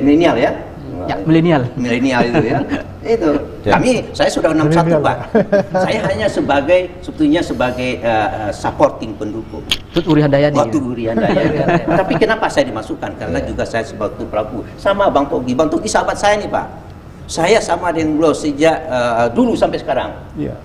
milenial ya. Ya, milenial itu ya. Itu. Saya sudah 61 Pak. Saya hanya sebetulnya sebagai supporting pendukung. Tut Uri Handayani. Tapi kenapa saya dimasukkan? Karena juga saya sebagai pelaku. Sama Bang Togi. Bang Togi sahabat saya nih Pak. Saya sama dengan beliau sejak dulu sampai sekarang.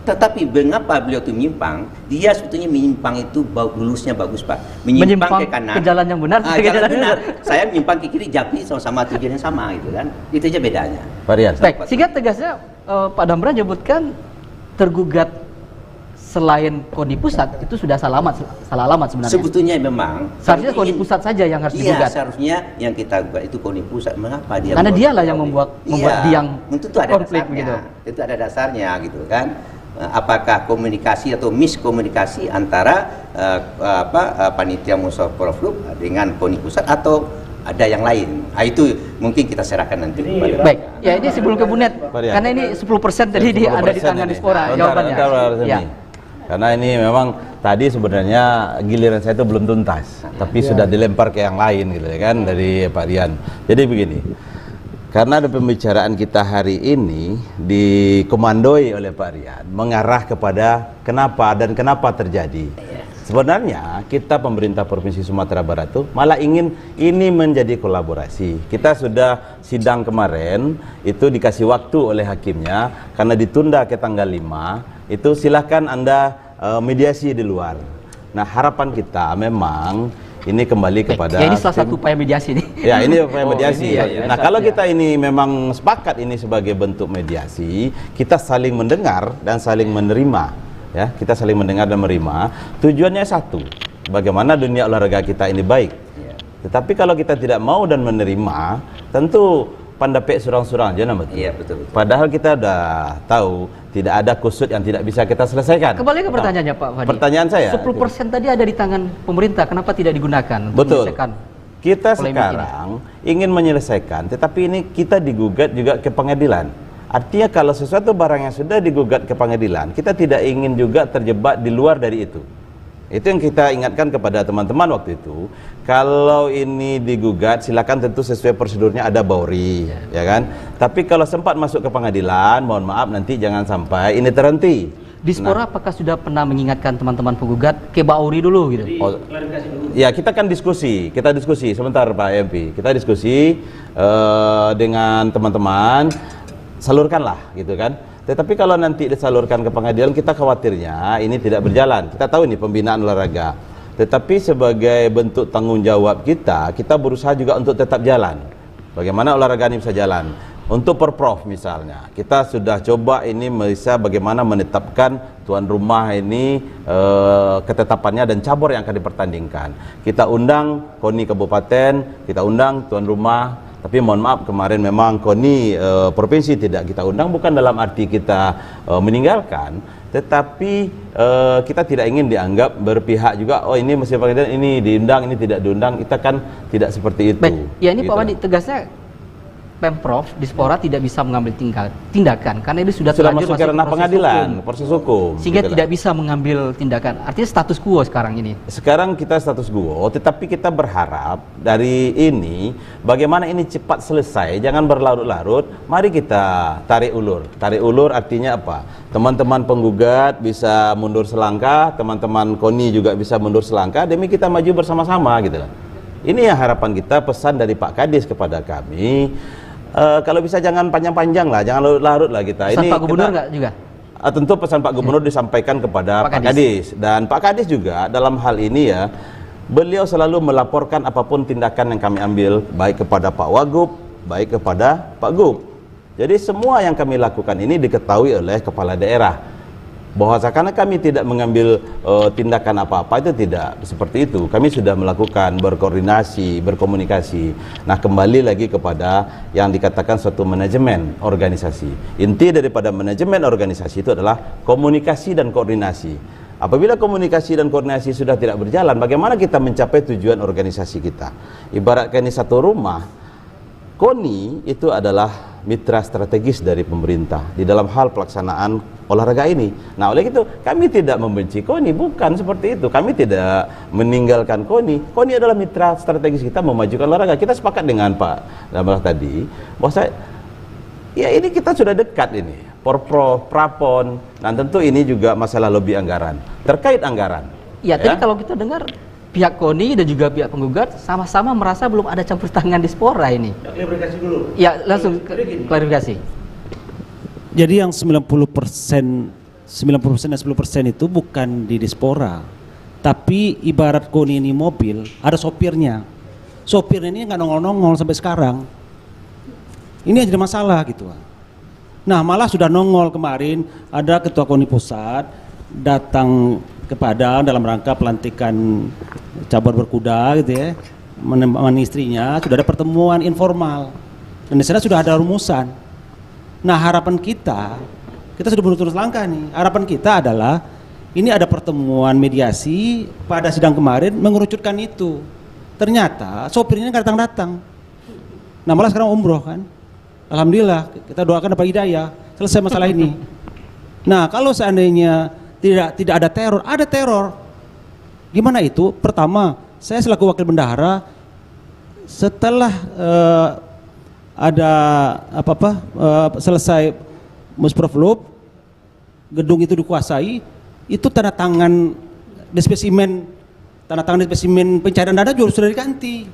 Tetapi mengapa beliau itu menyimpang? Dia sebetulnya menyimpang itu lulusnya bagus Pak. Menyimpang ke kanan. Ke jalan yang benar. Jalan benar. Saya menyimpang ke kiri, tapi sama-sama tujuan yang sama gitu kan. Itu aja bedanya. Baik, sehingga tegasnya Pak Damra menyebutkan tergugat selain KONI pusat itu sudah salah alamat sebenarnya. Sebetulnya memang seharusnya KONI pusat saja yang harus digugat. Seharusnya yang kita gugat itu KONI pusat. Mengapa dia? Karena dialah yang membuat biang itu ada konflik begitu. Itu ada dasarnya gitu kan. Apakah komunikasi atau miskomunikasi antara panitia musyawarah klub dengan KONI pusat atau ada yang lain? Itu mungkin kita serahkan nanti. Baik, ya ini sebelum ke Bu Net, karena ini 10% tadi ada di tangan Dispora jawabannya. Ya. Karena ini memang tadi sebenarnya giliran saya itu belum tuntas, tapi sudah dilempar ke yang lain gitu ya kan dari Pak Rian. Jadi begini, karena ada pembicaraan kita hari ini dikomandoi oleh Pak Rian mengarah kepada kenapa terjadi. Sebenarnya kita pemerintah Provinsi Sumatera Barat itu malah ingin ini menjadi kolaborasi. Kita sudah sidang kemarin itu dikasih waktu oleh hakimnya karena ditunda ke tanggal 5. Itu silahkan Anda mediasi di luar. Nah harapan kita memang ini kembali kepada ini salah satu upaya mediasi nih. Ya ini upaya mediasi. Nah kalau kita ini memang sepakat ini sebagai bentuk mediasi, kita saling mendengar dan saling menerima. Ya, kita saling mendengar dan menerima. Tujuannya satu, bagaimana dunia olahraga kita ini baik. Tetapi kalau kita tidak mau dan menerima, tentu pandapek surang-surang aja namanya. Iya betul. Padahal kita sudah tahu tidak ada kusut yang tidak bisa kita selesaikan. Kembali ke pertanyaannya Pak Fadi. Pertanyaan saya. 10% tadi ada di tangan pemerintah, kenapa tidak digunakan untuk menyelesaikan? Kita sekarang ingin menyelesaikan, tetapi ini kita digugat juga ke pengadilan. Artinya kalau sesuatu barang yang sudah digugat ke pengadilan, kita tidak ingin juga terjebak di luar dari itu. Itu yang kita ingatkan kepada teman-teman waktu itu. Kalau ini digugat, silakan tentu sesuai prosedurnya ada bauri, ya kan? Tapi kalau sempat masuk ke pengadilan, mohon maaf nanti jangan sampai ini terhenti. Dispora apakah sudah pernah mengingatkan teman-teman penggugat ke bauri dulu gitu? Ya kita kan diskusi, sebentar Pak MP. Kita diskusi dengan teman-teman, salurkanlah gitu kan. Tetapi kalau nanti disalurkan ke pengadilan, kita khawatirnya ini tidak berjalan. Kita tahu ini pembinaan olahraga. Tetapi sebagai bentuk tanggung jawab kita berusaha juga untuk tetap jalan. Bagaimana olahraga ini bisa jalan? Untuk Perprov misalnya, kita sudah coba ini bisa bagaimana menetapkan tuan rumah ini ketetapannya dan cabur yang akan dipertandingkan. Kita undang KONI Kabupaten, kita undang tuan rumah. Tapi mohon maaf kemarin memang KONI provinsi tidak kita undang, bukan dalam arti kita meninggalkan, tetapi kita tidak ingin dianggap berpihak juga. Oh ini mesti pengadilan, ini diundang, ini tidak diundang. Kita kan tidak seperti itu. Baik, ya ini gitu. Pak Wadi tegasnya Pemprov Dispora tidak bisa mengambil tindakan karena ini sudah masuk ke ranah pengadilan, proses hukum. Sehingga tidak bisa mengambil tindakan. Artinya status quo sekarang ini. Sekarang kita status quo, tetapi kita berharap dari ini bagaimana ini cepat selesai, jangan berlarut-larut. Mari kita tarik ulur. Tarik ulur artinya apa? Teman-teman penggugat bisa mundur selangkah, teman-teman KONI juga bisa mundur selangkah, demi kita maju bersama-sama gitu. Ini yang harapan kita, pesan dari Pak Kadis kepada kami. Kalau bisa jangan panjang-panjang lah, jangan larut-larut lah kita. Pesan ini Pak Gubernur nggak juga? Tentu pesan Pak Gubernur disampaikan kepada Pak Kadis. Dan Pak Kadis juga dalam hal ini ya, beliau selalu melaporkan apapun tindakan yang kami ambil, baik kepada Pak Wagub, baik kepada Pak Gub. Jadi semua yang kami lakukan ini diketahui oleh kepala daerah. Bahwa karena kami tidak mengambil tindakan apa-apa itu tidak seperti itu. Kami sudah melakukan berkoordinasi, berkomunikasi. Nah kembali lagi kepada yang dikatakan suatu manajemen organisasi. Inti daripada manajemen organisasi itu adalah komunikasi dan koordinasi. Apabila komunikasi dan koordinasi sudah tidak berjalan, bagaimana kita mencapai tujuan organisasi kita? Ibaratkan ini satu rumah, KONI itu adalah mitra strategis dari pemerintah di dalam hal pelaksanaan olahraga ini. Nah, oleh itu kami tidak membenci KONI, bukan seperti itu. Kami tidak meninggalkan KONI. KONI adalah mitra strategis kita memajukan olahraga. Kita sepakat dengan Pak Damrah tadi bahwa ya ini kita sudah dekat ini. Porprov, Prapon, dan tentu ini juga masalah lobby anggaran. Terkait anggaran. Ya, tadi kalau kita dengar pihak KONI dan juga pihak penggugat sama-sama merasa belum ada campur tangan Dispora ini. Klarifikasi dulu. Ya, langsung klarifikasi. Jadi yang 90% dan 10% itu bukan di Dispora. Tapi ibarat KONI ini mobil, ada sopirnya. Sopirnya ini nggak nongol-nongol sampai sekarang. Ini yang jadi masalah gitu. Nah, malah sudah nongol kemarin, ada ketua KONI pusat datang ke Padang dalam rangka pelantikan cabur berkuda gitu ya, menemani istrinya, sudah ada pertemuan informal. Dan di sana sudah ada rumusan. Nah, harapan kita sudah menurut langkah nih. Harapan kita adalah ini ada pertemuan mediasi pada sidang kemarin mengerucutkan itu. Ternyata sopirnya nggak datang-datang. Nah, malah sekarang umroh kan. Alhamdulillah, kita doakan dapat hidayah, selesai masalah ini. Nah, kalau seandainya tidak ada teror. Gimana itu? Pertama, saya selaku wakil bendahara setelah selesai Musproflub, gedung itu dikuasai, itu tanda tangan di spesimen pencairan dana juga sudah diganti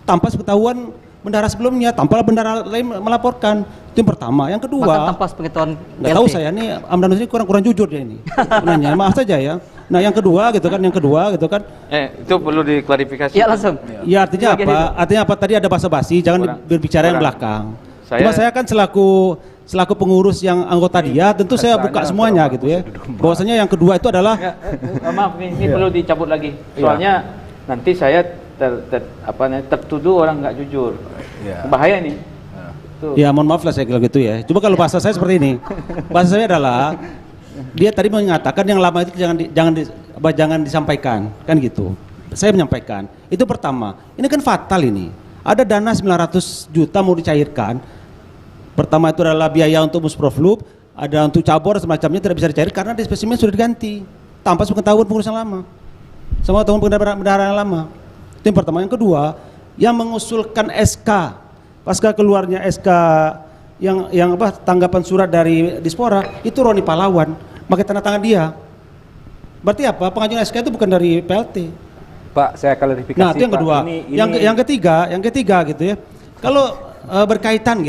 tanpa sepengetahuan bendahara sebelumnya, tanpa bendahara lain melaporkan. Itu yang pertama. Yang kedua, bahkan tanpa sepengetahuan nggak tahu saya ini Amdan ini kurang jujur dia ini. Nanya, maaf saja ya. Nah, yang kedua gitu kan, itu perlu diklarifikasi. Ya, langsung. Ya, artinya apa? Artinya apa? Tadi ada basa-basi, jangan berbicara yang belakang. Cuma saya kan selaku pengurus yang anggota dia, tentu saya buka semuanya gitu ya. Bahwasanya yang kedua itu adalah maaf, ini perlu dicabut lagi. Soalnya nanti saya tertuduh orang nggak jujur. Bahaya nih. Ya, mohon maaf lah saya kalau gitu ya. Cuma kalau bahasa saya seperti ini. Bahasa saya adalah dia tadi mengatakan yang lama itu jangan disampaikan, kan gitu. Saya menyampaikan. Itu pertama. Ini kan fatal ini. Ada dana 900 juta mau dicairkan. Pertama itu adalah biaya untuk Musproflub, ada untuk cabur semacamnya tidak bisa dicair karena di spesimen sudah diganti tanpa sepengetahuan pengurus yang lama. Sama tahun bendahara yang lama. Itu yang pertama. Yang kedua, yang mengusulkan SK pasca keluarnya SK yang tanggapan surat dari Dispora itu Roni Pahlawan, pakai tanda tangan dia. Berarti apa? Pengajuan SK itu bukan dari PLT. Pak, saya klarifikasi. Nah, itu yang kedua. Ini... Yang ketiga gitu ya. Kalau berkaitan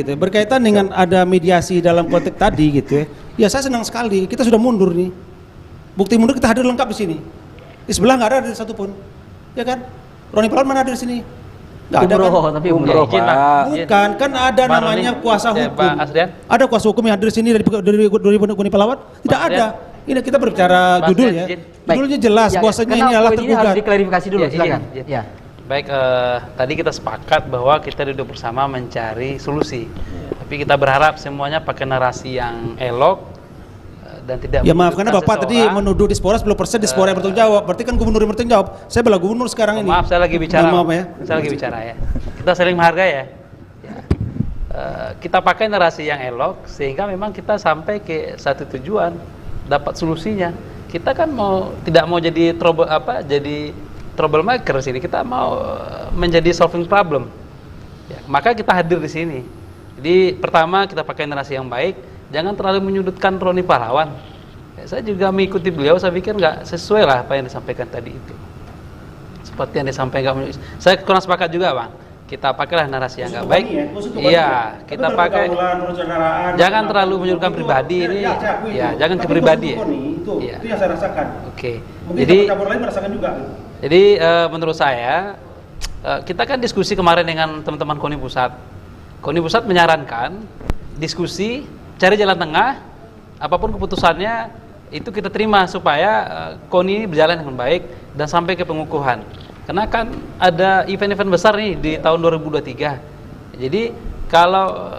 dengan ada mediasi dalam konteks tadi gitu ya. Ya, saya senang sekali. Kita sudah mundur nih. Bukti mundur kita hadir lengkap di sini. Di sebelah nggak ada satupun. Ya kan? Roni Pahlawan mana ada di sini? Nggak ada kan? Tapi umroh, Pak. Bukan, kan ada namanya kuasa hukum. Ada kuasa hukum yang hadir di sini dari Roni Pahlawan? Tidak ada. Ini kita berbicara judul ya. Judulnya jelas bahwasanya ini adalah tergugat. Harus diklarifikasi dulu, silakan. Ya. Baik, tadi kita sepakat bahwa kita duduk bersama mencari solusi. Tapi kita berharap semuanya pakai narasi yang elok dan tidak. Ya maaf, karena Bapak tadi menuduh Dispora 10% Dispora yang bertanggung jawab. Berarti kan gubernur yang bertanggung jawab. Saya bela gubernur sekarang ini. Maaf, saya lagi bicara. Maaf ya. Saya lagi bicara ya. Kita saling menghargai ya. Kita pakai narasi yang elok sehingga memang kita sampai ke satu tujuan, dapat solusinya. Kita kan tidak mau jadi troublemaker di sini. Kita mau menjadi solving problem. Ya, maka kita hadir di sini. Jadi pertama kita pakai narasi yang baik, jangan terlalu menyudutkan Roni Pahlawan. Ya, saya juga mengikuti beliau, saya pikir nggak sesuai lah apa yang disampaikan tadi itu. Seperti yang disampaikan, saya kurang sepakat juga, Bang. Kita pakailah narasi yang nggak baik. Iya, kita pakai. Jangan terlalu menyudutkan pribadi ini. Ya, jangan ke pribadi ya. Itu yang saya rasakan. Oke. Mungkin Jadi cabur lain merasakan juga. Jadi menurut saya kita kan diskusi kemarin dengan teman-teman KONI Pusat. KONI Pusat menyarankan diskusi, cari jalan tengah, apapun keputusannya itu kita terima supaya KONI ini berjalan dengan baik dan sampai ke pengukuhan. Karena kan ada event-event besar nih di tahun 2023. Jadi kalau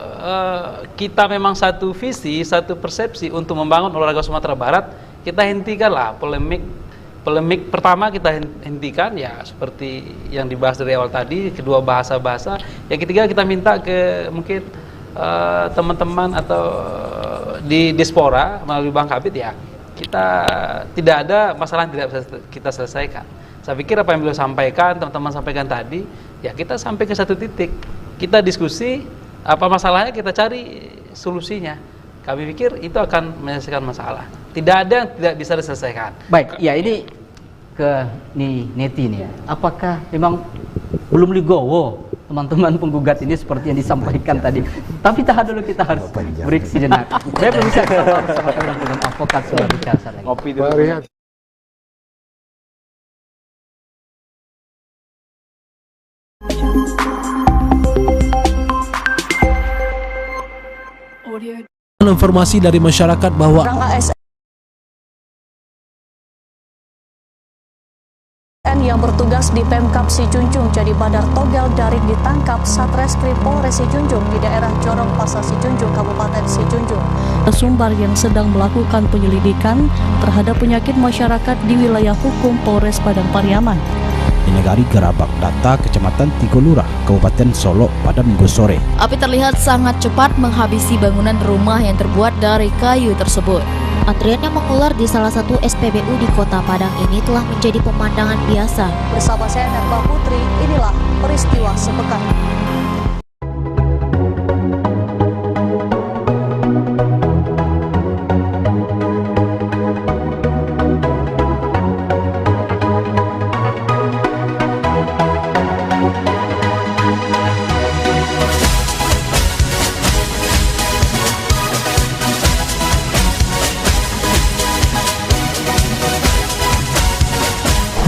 kita memang satu visi, satu persepsi untuk membangun olahraga Sumatera Barat, kita hentikanlah polemik pertama, kita hentikan ya seperti yang dibahas dari awal tadi, kedua bahasa-bahasa. Yang ketiga kita minta ke mungkin teman-teman atau di diaspora melalui Bang Kabit ya, kita tidak ada masalah yang tidak bisa kita selesaikan. Saya pikir apa yang beliau sampaikan, teman-teman sampaikan tadi, ya kita sampai ke satu titik, kita diskusi apa masalahnya, kita cari solusinya. Kami pikir itu akan menyelesaikan masalah. Tidak ada yang tidak bisa diselesaikan. Baik, ya ini ke Neti nih. Apakah memang belum legowo teman-teman penggugat ini seperti yang disampaikan tadi? Tapi tahan dulu, kita harus break sejenak. Saya belum bisa bersama dengan advokat sudah bicara lagi. Ngopi dulu. Informasi dari masyarakat bahwa yang bertugas di Pemkap Sijunjung jadi badar togel daring ditangkap Satreskrim Polres Sijunjung di daerah Jorong Pasar Sijunjung, Kabupaten Sijunjung. Sumbar yang sedang melakukan penyelidikan terhadap penyakit masyarakat di wilayah hukum Polres Padang Pariaman. di negari Gerabak Data, Kecamatan Tigolurah, Kabupaten Solo pada Minggu sore. Api terlihat sangat cepat menghabisi bangunan rumah yang terbuat dari kayu tersebut. Antrian yang mengular di salah satu SPBU di Kota Padang ini telah menjadi pemandangan biasa. Bersama saya Nerba Putri, inilah peristiwa sepekan.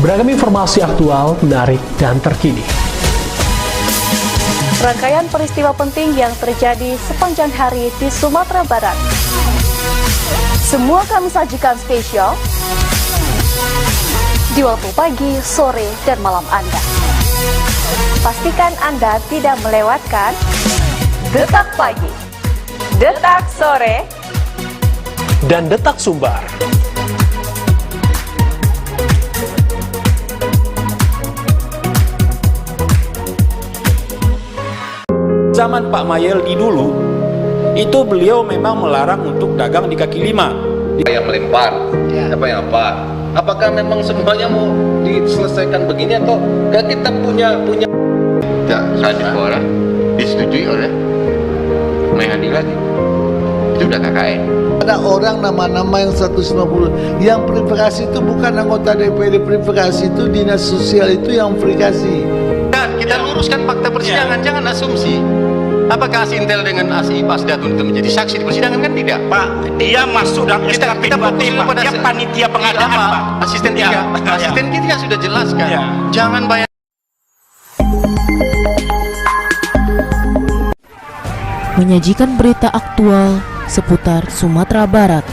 Beragam informasi aktual, menarik, dan terkini. Rangkaian peristiwa penting yang terjadi sepanjang hari di Sumatera Barat. Semua kami sajikan spesial di waktu pagi, sore, dan malam Anda. Pastikan Anda tidak melewatkan Detak Pagi, Detak Sore, dan Detak Sumbar. Zaman Pak Mayeldi dulu, itu beliau memang melarang untuk dagang di kaki lima. Yang melempar, siapa yang apa? Apakah memang semuanya mau diselesaikan begini atau kita punya? Tidak, saat diborah disetujui oleh pengadilan, itu udah KKN. Ada orang nama-nama yang 150 yang verifikasi itu bukan anggota DPD, verifikasi itu dinas sosial itu yang verifikasi. Dan kita luruskan fakta persidangan, jangan asumsi. Apakah Asintel dengan ASI Pasdatun itu menjadi saksi di persidangan? Kan tidak, Pak. Dia masuk dalam SKP 2T, Pak. Dia panitia pengadaan, Pak. Asisten kita sudah jelaskan. Jangan bayar. Menyajikan berita aktual seputar Sumatera Barat.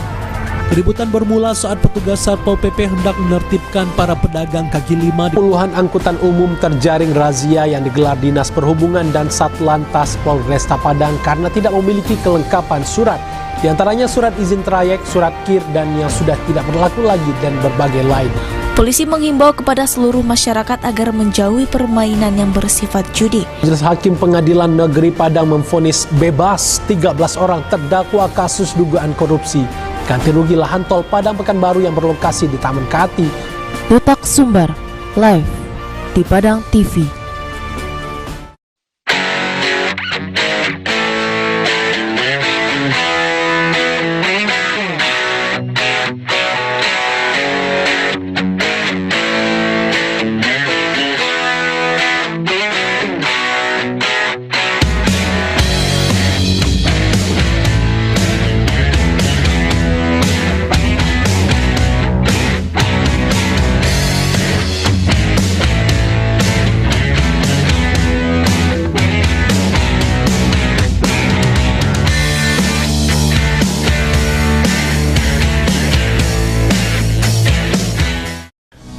Keributan bermula saat petugas Satpol PP hendak menertibkan para pedagang kaki lima. Puluhan angkutan umum terjaring razia yang digelar Dinas Perhubungan dan Satlantas Polresta Padang karena tidak memiliki kelengkapan surat. Di antaranya surat izin trayek, surat KIR, dan yang sudah tidak berlaku lagi, dan berbagai lain. Polisi menghimbau kepada seluruh masyarakat agar menjauhi permainan yang bersifat judi. Majelis Hakim Pengadilan Negeri Padang memvonis bebas 13 orang terdakwa kasus dugaan korupsi ganti rugi lahan tol Padang Pekanbaru yang berlokasi di Taman Kati. Detak Sumbar, live di Padang TV.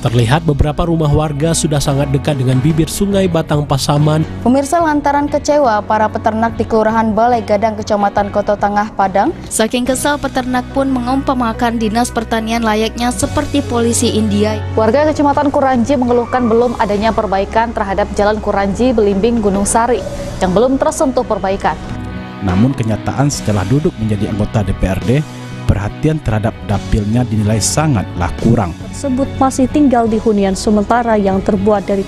Terlihat beberapa rumah warga sudah sangat dekat dengan bibir sungai Batang Pasaman. Pemirsa, lantaran kecewa para peternak di Kelurahan Balai Gadang, Kecamatan Kota Tengah, Padang. Saking kesal, peternak pun mengumpamakan Dinas Pertanian layaknya seperti polisi India. Warga Kecamatan Kuranji mengeluhkan belum adanya perbaikan terhadap Jalan Kuranji Belimbing Gunung Sari yang belum tersentuh perbaikan. Namun kenyataan setelah duduk menjadi anggota DPRD, perhatian terhadap dapilnya dinilai sangatlah kurang. Tersebut masih tinggal di hunian sementara yang terbuat dari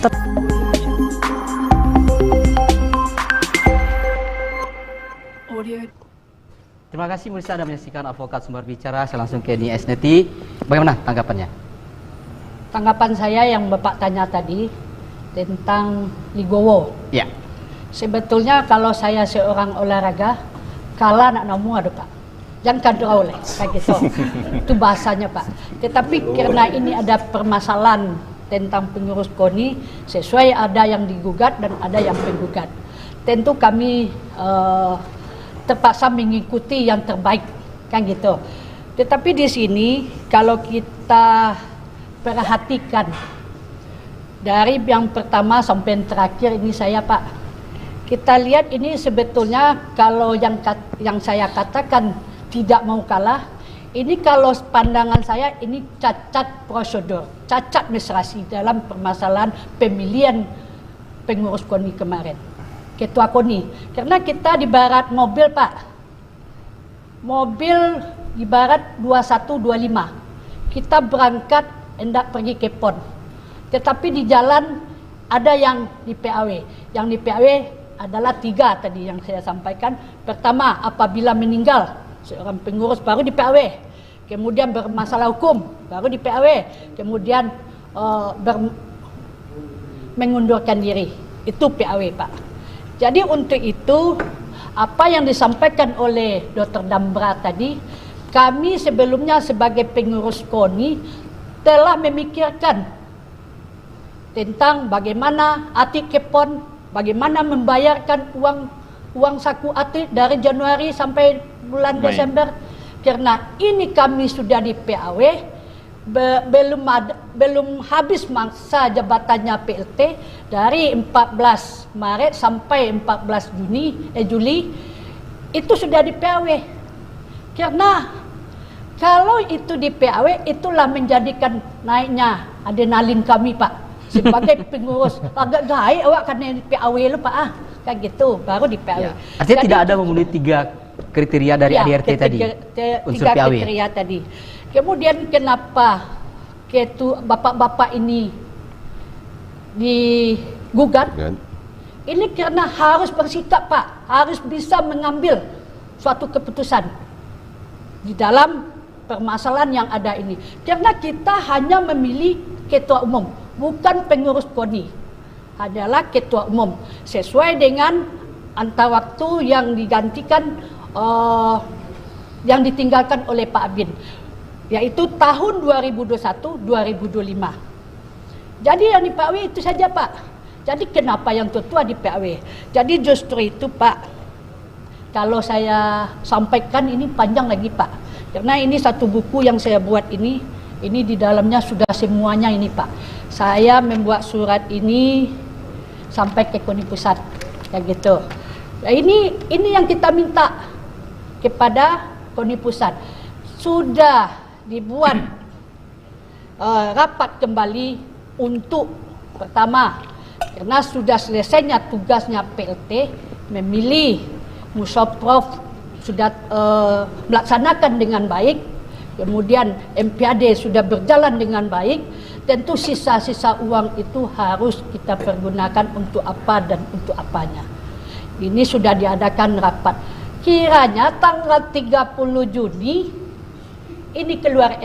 Terima kasih Mirsa Anda menyaksikan Advokat Sumber Bicara. Saya langsung ke Nia Esneti. Bagaimana tanggapannya? Tanggapan saya yang Bapak tanya tadi tentang Ligowo. Ya. Sebetulnya kalau saya seorang olahraga, kalah nak namu ada Pak. Jangan kadrau lah, kayak gitu. Itu bahasanya Pak. Tetapi karena ini ada permasalahan tentang pengurus KONI, sesuai ada yang digugat dan ada yang penggugat. Tentu kami terpaksa mengikuti yang terbaik, kan gitu. Tetapi di sini kalau kita perhatikan dari yang pertama sampai yang terakhir ini saya Pak, kita lihat ini sebetulnya kalau yang saya katakan tidak mau kalah, ini kalau pandangan saya ini cacat prosedur, cacat administrasi dalam permasalahan pemilihan pengurus KONI kemarin. Ketua KONI, karena kita di barat mobil Pak, mobil ibarat 2125, kita berangkat hendak pergi ke PON, tetapi di jalan ada yang di PAW, yang di PAW adalah 3 tadi yang saya sampaikan. Pertama, apabila meninggal seorang pengurus baru di PAW, kemudian bermasalah hukum baru di PAW, kemudian mengundurkan diri, itu PAW Pak. Jadi untuk itu, apa yang disampaikan oleh Dr. Dambra tadi, kami sebelumnya sebagai pengurus KONI telah memikirkan tentang bagaimana atlet ke PON, bagaimana membayarkan uang saku atlet dari Januari sampai bulan Desember. Karena ini kami sudah di PAW, belum habis masa jabatannya PLT dari 14 Maret sampai 14 Juli itu sudah di PAW. Karena kalau itu di PAW, itulah menjadikan naiknya adrenalin kami Pak sebagai pengurus. Agak gaib awak karena di PAW lu Pak kayak gitu, baru di PAW. Ya. Artinya jadi, tidak ada memenuhi 3 kriteria dari ADRT tadi, unsur PAW. 3 kriteria tadi. Kemudian kenapa bapak-bapak ini digugat? Ini karena harus bersikap Pak, harus bisa mengambil suatu keputusan di dalam permasalahan yang ada ini. Karena kita hanya memilih ketua umum, bukan pengurus KONI, adalah ketua umum sesuai dengan antar waktu yang digantikan, yang ditinggalkan oleh Pak Abin, yaitu tahun 2021-2025. Jadi yang di PAW itu saja Pak. Jadi kenapa yang tua-tua di PAW? Jadi justru itu Pak, kalau saya sampaikan ini panjang lagi Pak. Karena ini satu buku yang saya buat ini di dalamnya sudah semuanya ini Pak. Saya membuat surat ini sampai ke KONI pusat, kayak gitu. Nah, ini yang kita minta kepada KONI pusat. Sudah dibuat rapat kembali untuk pertama, karena sudah selesainya tugasnya PLT memilih Musaprof sudah melaksanakan dengan baik, kemudian MPAD sudah berjalan dengan baik, tentu sisa-sisa uang itu harus kita pergunakan untuk apa dan untuk apanya. Ini sudah diadakan rapat. Kiranya tanggal 30 Juni ini keluar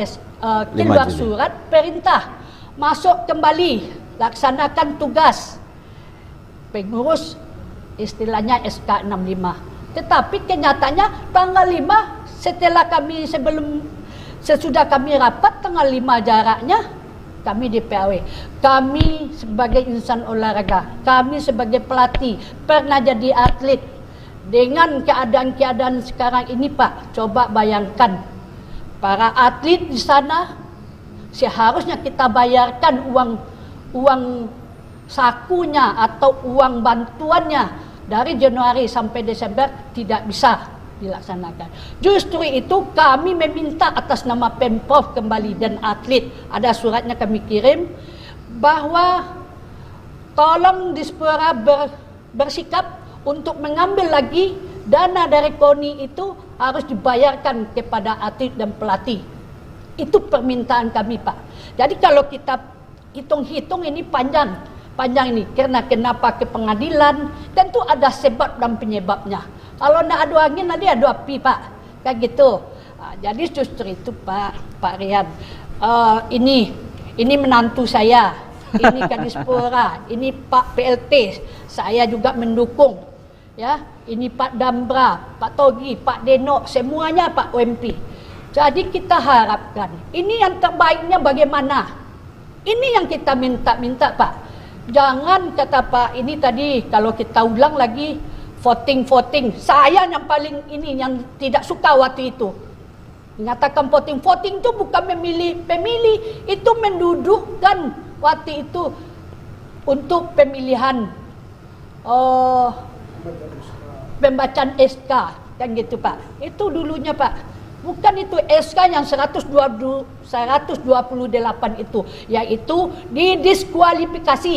surat perintah masuk kembali laksanakan tugas pengurus, istilahnya SK 65. Tetapi kenyataannya tanggal 5 setelah kami sesudah kami rapat tanggal 5 jaraknya kami di PAW. Kami sebagai insan olahraga, kami sebagai pelatih, pernah jadi atlet. Dengan keadaan-keadaan sekarang ini Pak, coba bayangkan para atlet di sana seharusnya kita bayarkan uang sakunya atau uang bantuannya dari Januari sampai Desember tidak bisa dilaksanakan. Justru itu kami meminta atas nama Pemprov kembali dan atlet, ada suratnya kami kirim, bahwa tolong Dispora bersikap untuk mengambil lagi dana dari KONI itu harus dibayarkan kepada atlet dan pelatih. Itu permintaan kami, Pak. Jadi kalau kita hitung-hitung ini panjang ini. Karena kenapa ke pengadilan, tentu ada sebab dan penyebabnya. Kalau tidak ada angin, nanti ada api, Pak. Kayak gitu. Jadi justru itu, Pak Rian. Ini menantu saya. Ini Kadispora. Ini Pak PLT. Saya juga mendukung. Ya, ini Pak Dambra, Pak Togi, Pak Denok, semuanya Pak OMP. Jadi kita harapkan, ini yang terbaiknya bagaimana? Ini yang kita minta Pak. Jangan kata Pak ini tadi, kalau kita ulang lagi, voting. Saya yang paling yang tidak suka waktu itu. Mengatakan voting itu bukan memilih pemilih, itu menduduhkan waktu itu untuk pemilihan pembacaan SK, kan gitu Pak. Itu dulunya Pak. Bukan itu SK yang 128 itu, yaitu didiskualifikasi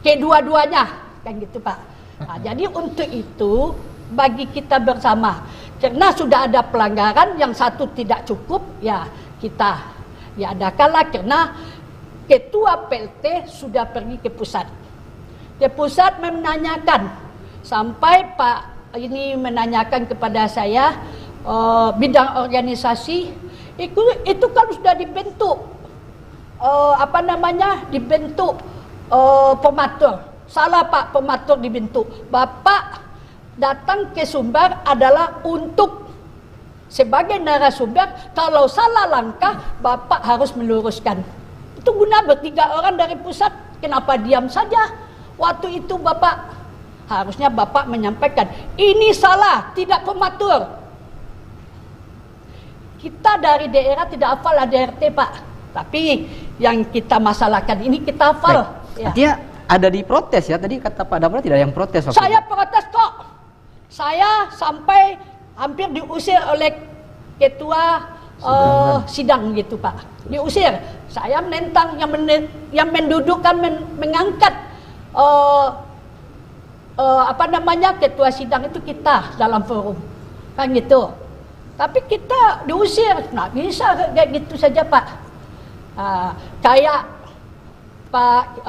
kedua-duanya, kan gitu Pak. Nah, jadi untuk itu bagi kita bersama, karena sudah ada pelanggaran yang satu tidak cukup, ya kita adakanlah, karena ketua PLT sudah pergi ke pusat. Ke pusat menanyakan, sampai Pak ini menanyakan kepada saya, bidang organisasi itu kan sudah dibentuk dibentuk pematur. Salah Pak, pematur dibentuk. Bapak datang ke Sumbar adalah untuk sebagai narasumber, kalau salah langkah Bapak harus meluruskan. Itu guna bertiga orang dari pusat. Kenapa diam saja? Waktu itu harusnya Bapak menyampaikan, ini salah, tidak pematur. Kita dari daerah tidak hafal ADRT Pak, tapi yang kita masalahkan ini kita hafal. Ya. Artinya ada di protes ya, tadi kata Pak Dambra tidak yang protes. Saya protes kok. Saya sampai hampir diusir oleh ketua sidang gitu Pak. Diusir. Saya menentang yang mendudukkan, mengangkat ketua sidang itu kita dalam forum. Kan gitu. Tapi kita diusir, nggak bisa kayak gitu saja Pak. Kayak Pak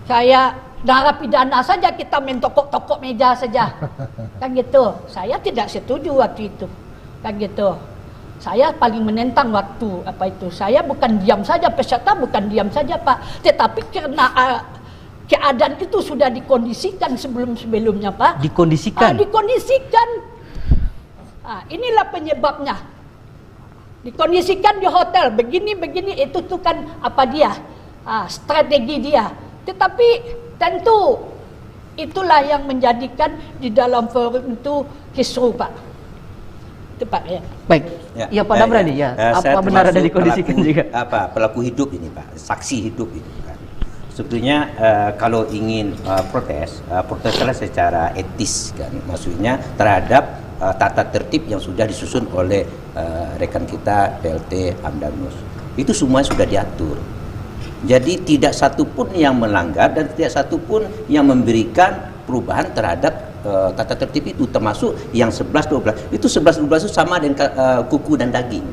kayak narapidana saja kita main tokok-tokok meja saja, kan gitu. Saya tidak setuju waktu itu, kan gitu. Saya paling menentang waktu saya bukan diam saja, peserta bukan diam saja Pak, tetapi karena keadaan itu sudah dikondisikan sebelumnya Pak. Dikondisikan. Inilah penyebabnya. Dikondisikan di hotel begini itu tuh kan strategi dia. Tetapi tentu itulah yang menjadikan di dalam forum itu kisruh Pak. Itu Pak ya. Baik. Ya Pak Dambra nih ya. Apa benar ada dikondisikan juga? Pelaku hidup ini Pak, saksi hidup ini kan. Sebetulnya kalau ingin proteslah secara etis kan, maksudnya terhadap tata tertib yang sudah disusun oleh rekan kita PLT Hamdanus. Itu semua sudah diatur. Jadi tidak satu pun yang melanggar dan tidak satu pun yang memberikan perubahan terhadap tata tertib itu, termasuk yang 11-12. Itu 11-12 itu sama dengan kuku dan daging.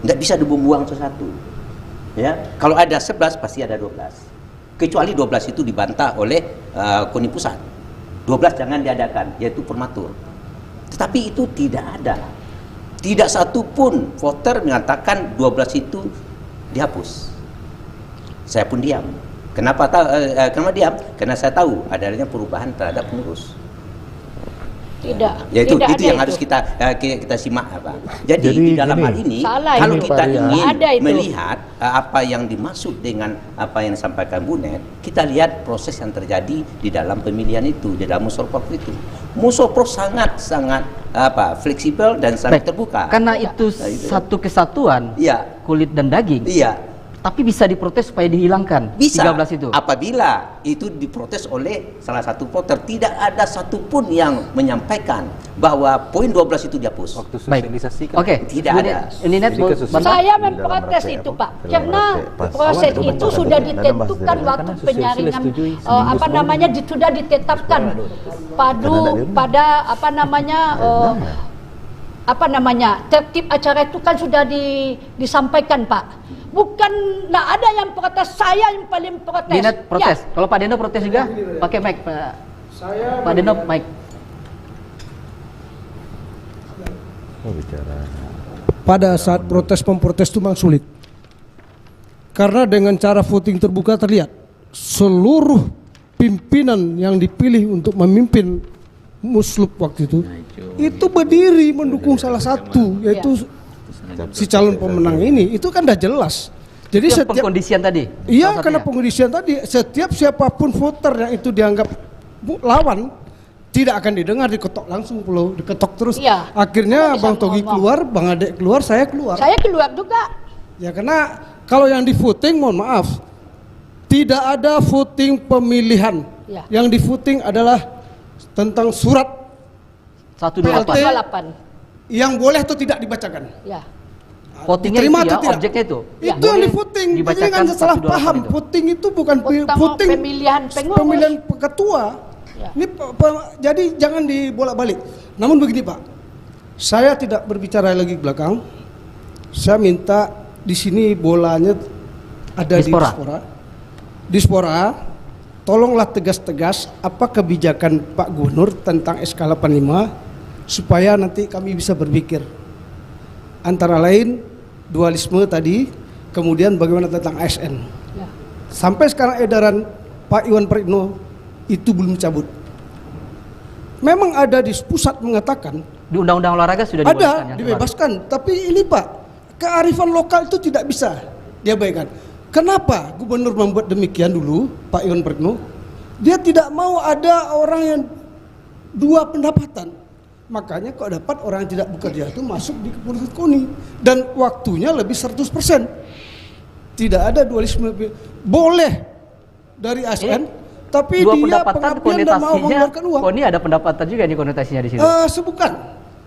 Tidak bisa dibuang satu. Ya, kalau ada 11 pasti ada 12. Kecuali 12 itu dibantah oleh KONI pusat. 12 jangan diadakan, yaitu prematur. Tetapi itu tidak ada. Tidak satu pun voter mengatakan 12 itu dihapus. Saya pun diam. Kenapa diam? Karena saya tahu adanya perubahan terhadap pengurus. Tidak. Ya itu yang harus kita simak Jadi di dalam hal ini kalau kita ingin melihat apa yang dimaksud dengan apa yang disampaikan Bu Net, kita lihat proses yang terjadi di dalam pemilihan itu, di dalam Musorpok itu. Musorpok sangat fleksibel dan sangat terbuka. Karena itu satu kesatuan kulit dan daging. Iya. Tapi bisa diprotes supaya dihilangkan. Bisa. 13 itu. Apabila itu diprotes oleh salah satu voter, tidak ada satupun yang menyampaikan bahwa poin 12 itu dihapus. Waktu sosialisasi kan. Oke. Tidak ada. Saya memprotes itu, Pak. Karena proses itu sudah ditentukan waktu penyaringan sudah ditetapkan tertib acara itu kan sudah disampaikan, Pak. Bukan, nggak ada yang protes, saya yang paling protes. Dinet protes. Ya. Kalau Pak Deno protes juga, pakai mic, Pak. Pak Deno mic. Pada saat memprotes itu memang sulit. Karena dengan cara voting terbuka terlihat seluruh pimpinan yang dipilih untuk memimpin Muslub waktu itu berdiri mendukung salah satu, yaitu si calon pemenang ini. Itu kan dah jelas. Jadi itu setiap pengkondisian tadi. Iya, karena pengkondisian tadi, setiap siapapun voter yang itu dianggap lawan tidak akan didengar, diketok langsung, diketok terus. Iya. Akhirnya Bang Togi keluar, Bang Ade keluar, saya keluar. Saya keluar juga. Ya karena kalau yang di voting, mohon maaf, tidak ada voting pemilihan. Ya. Yang di voting adalah tentang surat 128 yang boleh atau tidak dibacakan. Ya. Votingnya diterima itu atau tidak? Objeknya itu. Itu yang di voting. Ini kan salah paham. Voting itu bukan voting pemilihan pengurus. Pemilihan ketua. Ya. Ini jadi jangan dibolak-balik. Namun begini, Pak, saya tidak berbicara lagi ke belakang. Saya minta di sini bolanya ada di Dispora. Tolonglah tegas-tegas apa kebijakan Pak Gubernur tentang SK 85 supaya nanti kami bisa berpikir. Antara lain dualisme tadi, kemudian bagaimana tentang ASN. Ya. Sampai sekarang edaran Pak Iwan Pritno itu belum cabut. Memang ada di pusat mengatakan di undang-undang olahraga sudah dibebaskan, tapi ini Pak, kearifan lokal itu tidak bisa diabaikan. Kenapa gubernur membuat demikian dulu, Pak Iwan Pritno? Dia tidak mau ada orang yang dua pendapatan. Makanya kok dapat orang yang tidak bekerja itu masuk di kepengurusan KONI dan waktunya lebih 100%. Tidak ada dualisme. Boleh dari ASN, tapi dua dia pendapatan pengabdian dan mau mengeluarkan uang. KONI ada pendapatan juga nih konotasinya di sini. Bukan.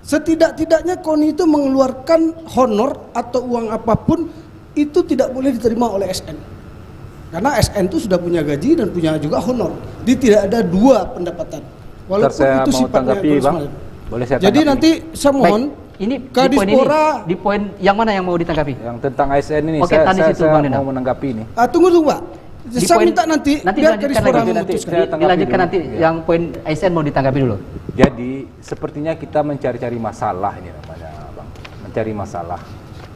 Setidak-tidaknya KONI itu mengeluarkan honor atau uang apapun itu tidak boleh diterima oleh SN. Karena SN itu sudah punya gaji dan punya juga honor. Dia tidak ada dua pendapatan. Walaupun saya itu mau sifatnya tanggapi, Bang. Boleh saya jadi tanggapi? nanti saya mohon ini ke Dispora di poin yang mana yang mau ditanggapi? Yang tentang ASN ini. Oke, saya mau menanggapi ini. Tunggu Pak. Saya minta nanti biar ke Dispora memutuskan. Dilanjutkan nanti yang poin ASN mau ditanggapi dulu. Jadi sepertinya kita mencari-cari masalah ini namanya, Bang. Mencari masalah.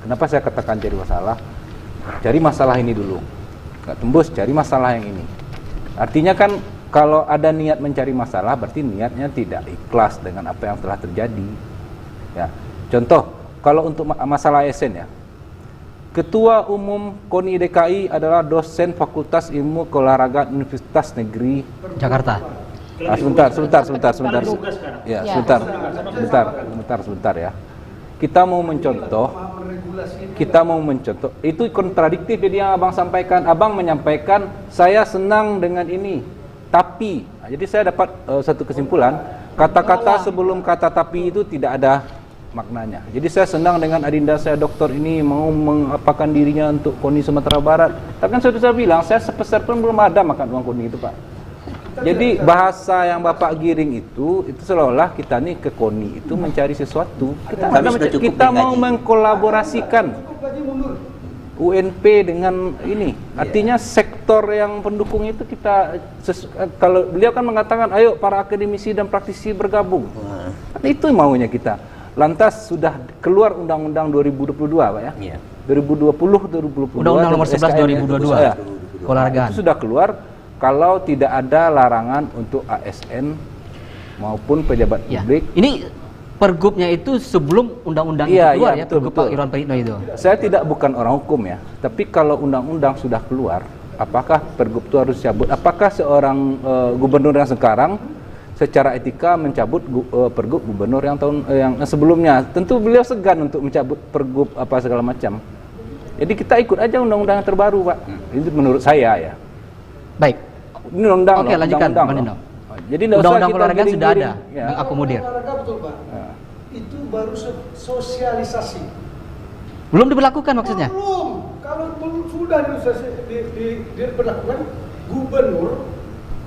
Kenapa saya katakan cari masalah? Cari masalah ini dulu. Nggak tembus, cari masalah yang ini. Artinya kan kalau ada niat mencari masalah, berarti niatnya tidak ikhlas dengan apa yang telah terjadi. Ya, contoh, kalau untuk masalah ASN ya, Ketua Umum KONI DKI adalah dosen Fakultas Ilmu Keolahragaan Universitas Negeri Jakarta. Sebentar. Ya, sebentar ya. Kita mau mencontoh, itu kontradiktif jadi yang Abang sampaikan. Abang menyampaikan saya senang dengan ini, tapi jadi saya dapat satu kesimpulan, kata-kata sebelum kata tapi itu tidak ada maknanya. Jadi saya senang dengan adinda saya doktor ini mau mengapakan dirinya untuk KONI Sumatera Barat. Tapi kan sudah saya bilang, saya sepeser pun belum ada makan uang KONI itu, Pak. Jadi bahasa yang Bapak giring itu seolah-olah kita nih ke KONI itu mencari sesuatu. Kita mau mengkolaborasikan UNP dengan ini. Artinya sektor yang pendukung itu kita kalau beliau kan mengatakan ayo para akademisi dan praktisi bergabung. Itu maunya kita. Lantas sudah keluar Undang-Undang 2022, Pak ya. Iya. 2020. Undang-Undang nomor 11 2022. Ya. Olahraga. Itu sudah keluar. Kalau tidak ada larangan untuk ASN maupun pejabat publik. Ini pergubnya itu sebelum undang-undang itu keluar ya, pergub Pak Iwan Pritno itu. Saya bukan orang hukum ya, tapi kalau undang-undang sudah keluar, apakah pergub itu harus dicabut? Apakah seorang gubernur yang sekarang secara etika mencabut pergub gubernur yang sebelumnya? Tentu beliau segan untuk mencabut pergub apa segala macam. Jadi kita ikut aja undang-undang yang terbaru, Pak. Itu menurut saya ya. Baik. Ini undang-undang. Oke, lanjutkan, Pak Nino. Jadi enggak usah undang-undang kita olahraga sudah ada, ya. mengakomodir. Olahraga betul Pak. Itu baru sosialisasi. Belum diberlakukan maksudnya? Belum. Kalau sudah diberlakukan, gubernur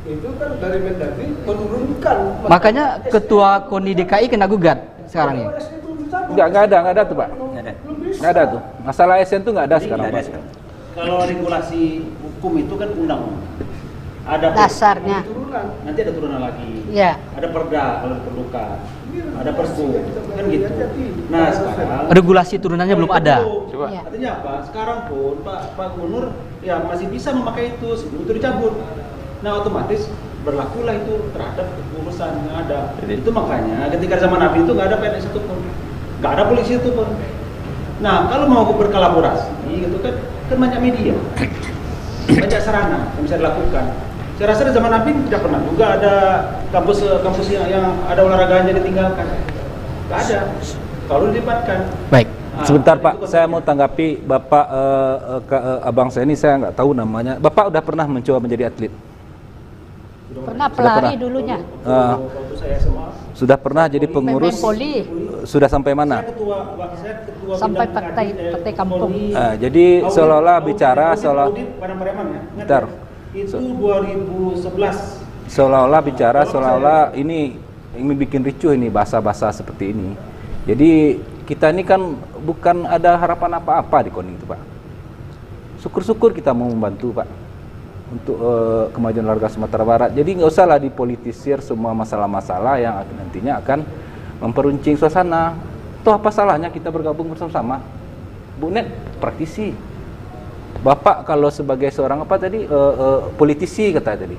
itu kan dari Mendagri menurunkan. Makanya ketua KONI DKI kena gugat sekarang ini. Enggak ada tuh, Pak. Enggak ada tuh. Masalah ASN tuh enggak ada sekarang, Pak. Kalau regulasi hukum itu kan undang-undang. Ada Dasarnya. Nanti ada turunan lagi. Ya. Ada perda kalau diperlukan. Ada perpu, kan gitu. Nah sekarang regulasi turunannya belum ada. Coba. Artinya apa? Sekarang pun Pak Gubernur ya masih bisa memakai itu sebelum itu dicabut. Nah otomatis berlakulah itu terhadap urusan yang ada. Itu makanya ketika zaman Nabi itu nggak ada PNS itu pun, nggak ada polisi itu pun. Nah kalau mau berkolaborasi gitu kan banyak media, banyak sarana yang bisa dilakukan. Saya rasa di zaman Nabi tidak pernah juga ada kampus yang ada olahraganya ditinggalkan. Nggak ada. Kalau dilibatkan. Baik. Sebentar Pak, saya mau tanggapi Bapak abang saya ini, saya nggak tahu namanya. Bapak udah pernah mencoba menjadi atlet? Pernah pelari dulunya. Sudah pernah jadi pengurus? Poli. Sudah sampai mana? Sampai partai kampung. Jadi seolah-olah bicara Bentar. Itu 2011. Seolah-olah bicara, seolah-olah ini bikin ricuh ini bahasa-bahasa seperti ini. Jadi kita ini kan bukan ada harapan apa-apa di KONI itu, Pak. Syukur-syukur kita mau membantu, Pak, untuk kemajuan olahraga Sumatera Barat. Jadi nggak usahlah dipolitisir semua masalah-masalah yang nantinya akan memperuncing suasana. Toh apa salahnya kita bergabung bersama-sama? Bu Net praktisi. Bapak kalau sebagai seorang apa tadi politisi kata tadi.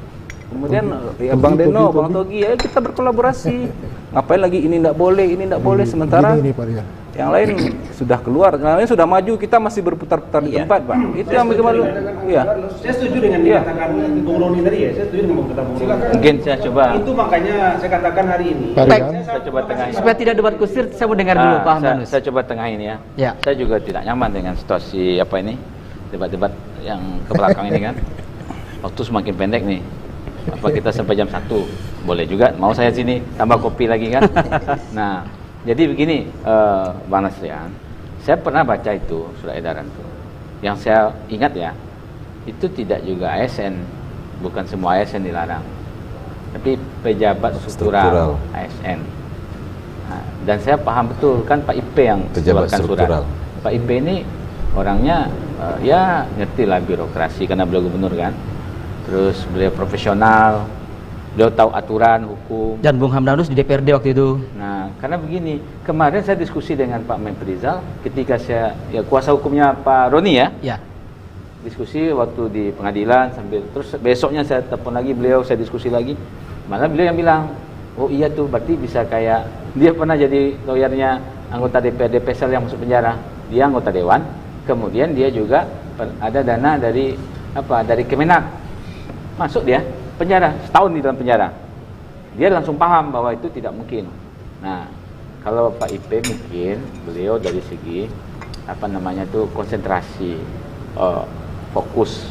Kemudian ya Bang Deno, Bang Togi, ya kita berkolaborasi. Ngapain lagi ini enggak boleh sementara yang lain sudah keluar, yang lain sudah maju, kita masih berputar-putar di tempat, Pak. Itu yang bagaimana? Iya. Saya setuju dengan dikatakan Bung Roni tadi ya. Saya setuju dengan kata Bung Roni. Mungkin saya coba. Itu makanya saya katakan hari ini. Baik. Saya coba tengahin. Supaya tidak debat kusir, saya mau dengar dulu Pak Hamdanus. Saya coba tengahin ya. Ya. Saya juga tidak nyaman dengan situasi apa ini, debat-debat yang ke belakang ini kan. Waktu semakin pendek nih. Apa kita sampai jam 1? Boleh juga. Mau saya sini tambah kopi lagi kan. Nah, jadi begini Bang Nasrian, saya pernah baca itu surat edaran itu. Yang saya ingat ya, itu tidak juga ASN, bukan semua ASN dilarang, tapi pejabat struktural ASN. Nah, dan saya paham betul kan Pak IP yang keluarkan surat. Pak IP ini orangnya ya ngerti lah birokrasi karena beliau gubernur kan. Terus beliau profesional, beliau tahu aturan hukum. Dan Bung Hamdanus di DPRD waktu itu. Nah, karena begini, kemarin saya diskusi dengan Pak Memprizal ketika saya ya kuasa hukumnya Pak Roni ya. Ya. Diskusi waktu di pengadilan sambil terus besoknya saya telepon lagi beliau, saya diskusi lagi. Malah beliau yang bilang, "Oh iya tuh, berarti bisa kayak dia pernah jadi lawyernya anggota DPRD Pesel yang masuk penjara. Dia anggota dewan, kemudian dia juga ada dana dari dari Kemenak. Masuk dia penjara, setahun di dalam penjara. Dia langsung paham bahwa itu tidak mungkin. Nah, kalau Pak IP mungkin beliau dari segi konsentrasi, fokus,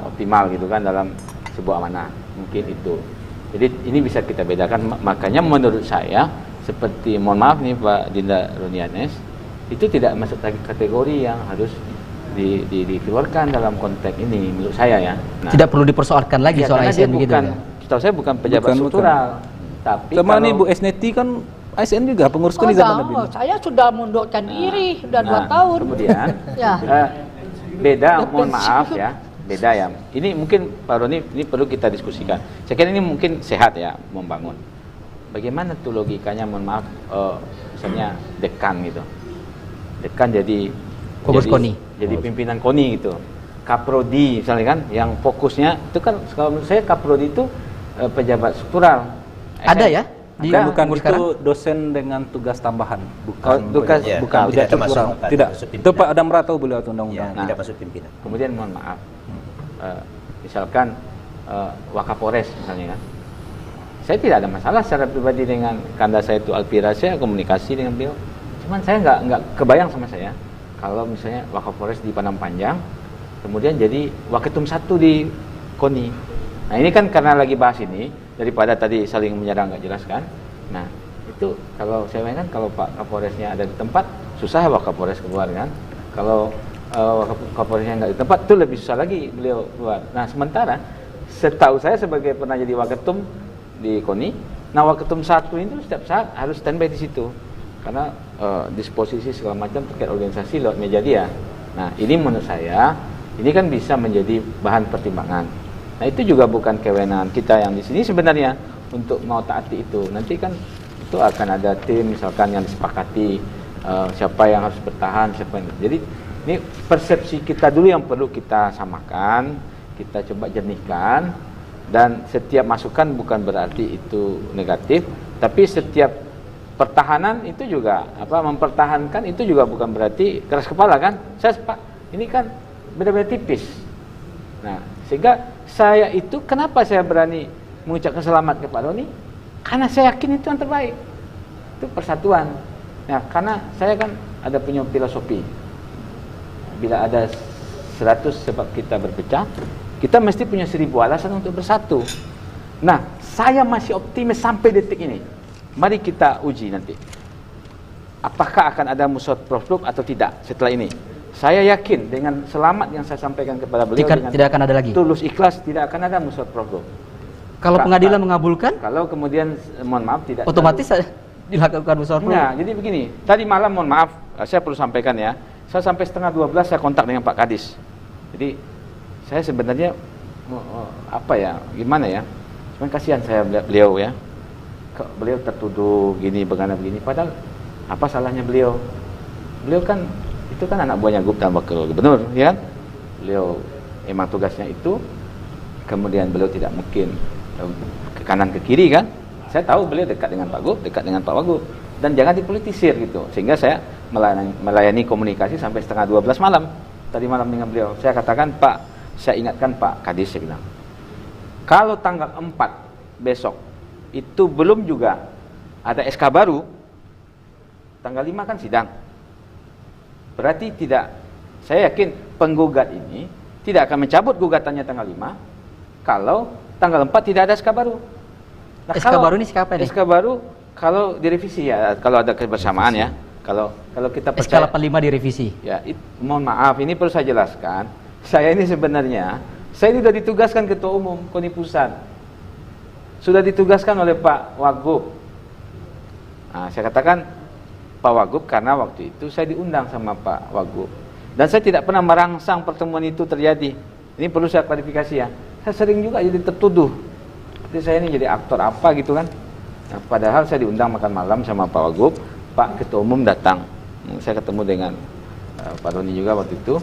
optimal gitu kan dalam sebuah amanah, mungkin itu. Jadi ini bisa kita bedakan. Makanya menurut saya seperti mohon maaf nih Pak Dinda Ronianes, itu tidak masuk kategori yang harus dikeluarkan dalam konteks ini menurut saya ya. Nah, tidak perlu dipersoalkan lagi soal ASN begitu ya. Setahu saya bukan pejabat struktural. Tapi sama nih Bu Esneti kan ASN juga pengurus di zaman Nabi. Saya sudah mundurkan diri sudah 2 tahun. Kemudian beda, mohon maaf ya, beda ya. Ini mungkin Pak Roni ini perlu kita diskusikan. Saya kira ini mungkin sehat ya membangun. Bagaimana tuh logikanya, mohon maaf, misalnya dekan gitu. Dekan jadi KONI. Jadi pimpinan KONI gitu. Kaprodi misalnya kan, yang fokusnya itu kan kalau menurut saya Kaprodi itu pejabat struktural. Ada ya? Bukan itu dosen dengan tugas tambahan, bukan bukan pejabat struktural. Tidak. Itu Pak Adam Ratau beliau undang-undang. Tidak masuk pimpinan. Kemudian mohon maaf, misalkan Wakapolres misalnya kan. Saya tidak ada masalah secara pribadi dengan kanda saya itu Alpira, saya komunikasi dengan beliau. Cuman saya nggak kebayang sama saya kalau misalnya Wakapolres di Padang Panjang, kemudian jadi Waketum 1 di KONI. Nah ini kan karena lagi bahas ini, daripada tadi saling menyerang nggak jelas kan. Nah itu kalau saya bayangkan kalau Pak Kapolresnya ada di tempat, susah Wakapolres keluar kan. Kalau Wakapolresnya nggak di tempat, itu lebih susah lagi beliau keluar. Nah sementara setahu saya sebagai pernah jadi Waketum di KONI, nah Waketum 1 itu setiap saat harus standby di situ. Karena disposisi segala macam terkait organisasi lewat media dia. Nah ini menurut saya ini kan bisa menjadi bahan pertimbangan. Nah itu juga bukan kewenangan kita yang di sini sebenarnya untuk mau taati itu. Nanti kan itu akan ada tim misalkan yang disepakati siapa yang harus bertahan, siapa yang. Jadi ini persepsi kita dulu yang perlu kita samakan, kita coba jernihkan, dan setiap masukan bukan berarti itu negatif, tapi setiap pertahanan itu juga mempertahankan itu juga bukan berarti keras kepala kan. Ini kan benar-benar tipis. Nah, sehingga saya itu kenapa saya berani mengucapkan selamat kepada Roni? Karena saya yakin itu yang terbaik. Itu persatuan. Nah, karena saya kan ada punya filosofi. Bila ada 100 sebab kita berpecah, kita mesti punya 1000 alasan untuk bersatu. Nah, saya masih optimis sampai detik ini. Mari kita uji nanti. Apakah akan ada musyawarah profluk atau tidak setelah ini? Saya yakin dengan selamat yang saya sampaikan kepada beliau, tidak akan ada lagi. Tulus ikhlas, tidak akan ada musyawarah profluk. Kalau pengadilan mengabulkan? Kalau kemudian mohon maaf tidak. Otomatis dilakukan musyawarah profluk. Nah, jadi begini. Tadi malam mohon maaf, saya perlu sampaikan ya. Saya sampai 11:30 saya kontak dengan Pak Kadis. Jadi saya sebenarnya gimana ya? Cuman kasihan saya beliau ya. Beliau tertuduh gini begini, padahal apa salahnya beliau? Beliau kan itu kan anak buahnya dan wakil gubernur, ya kan? Beliau emang tugasnya itu, kemudian beliau tidak mungkin ke kanan ke kiri kan? Saya tahu beliau dekat dengan Pak Gub, dekat dengan Pak Wagub, dan jangan dipolitisir gitu. Sehingga saya melayani komunikasi sampai 11:30 malam. Tadi malam dengan beliau, saya katakan Pak, saya ingatkan Pak Kadis, saya bilang, kalau tanggal 4 besok itu belum juga ada SK baru, tanggal 5 kan sidang. Berarti tidak, saya yakin penggugat ini tidak akan mencabut gugatannya tanggal 5 kalau tanggal 4 tidak ada SK baru. Nah, SK baru ini siapa nih? SK baru kalau direvisi ya, kalau ada kebersamaan ya. Kalau kita percaya, SK 85 direvisi. Ya, mohon maaf, ini perlu saya jelaskan. Saya ini sebenarnya, saya ini sudah ditugaskan Ketua Umum KONI Pusat. Sudah ditugaskan oleh Pak Wagub. Nah, saya katakan Pak Wagub karena waktu itu saya diundang sama Pak Wagub. Dan saya tidak pernah merangsang pertemuan itu terjadi. Ini perlu saya klarifikasi ya. Saya sering juga jadi tertuduh. Jadi saya ini jadi aktor apa gitu kan. Nah, padahal saya diundang makan malam sama Pak Wagub. Pak Ketua Umum datang. Saya ketemu dengan Pak Roni juga waktu itu.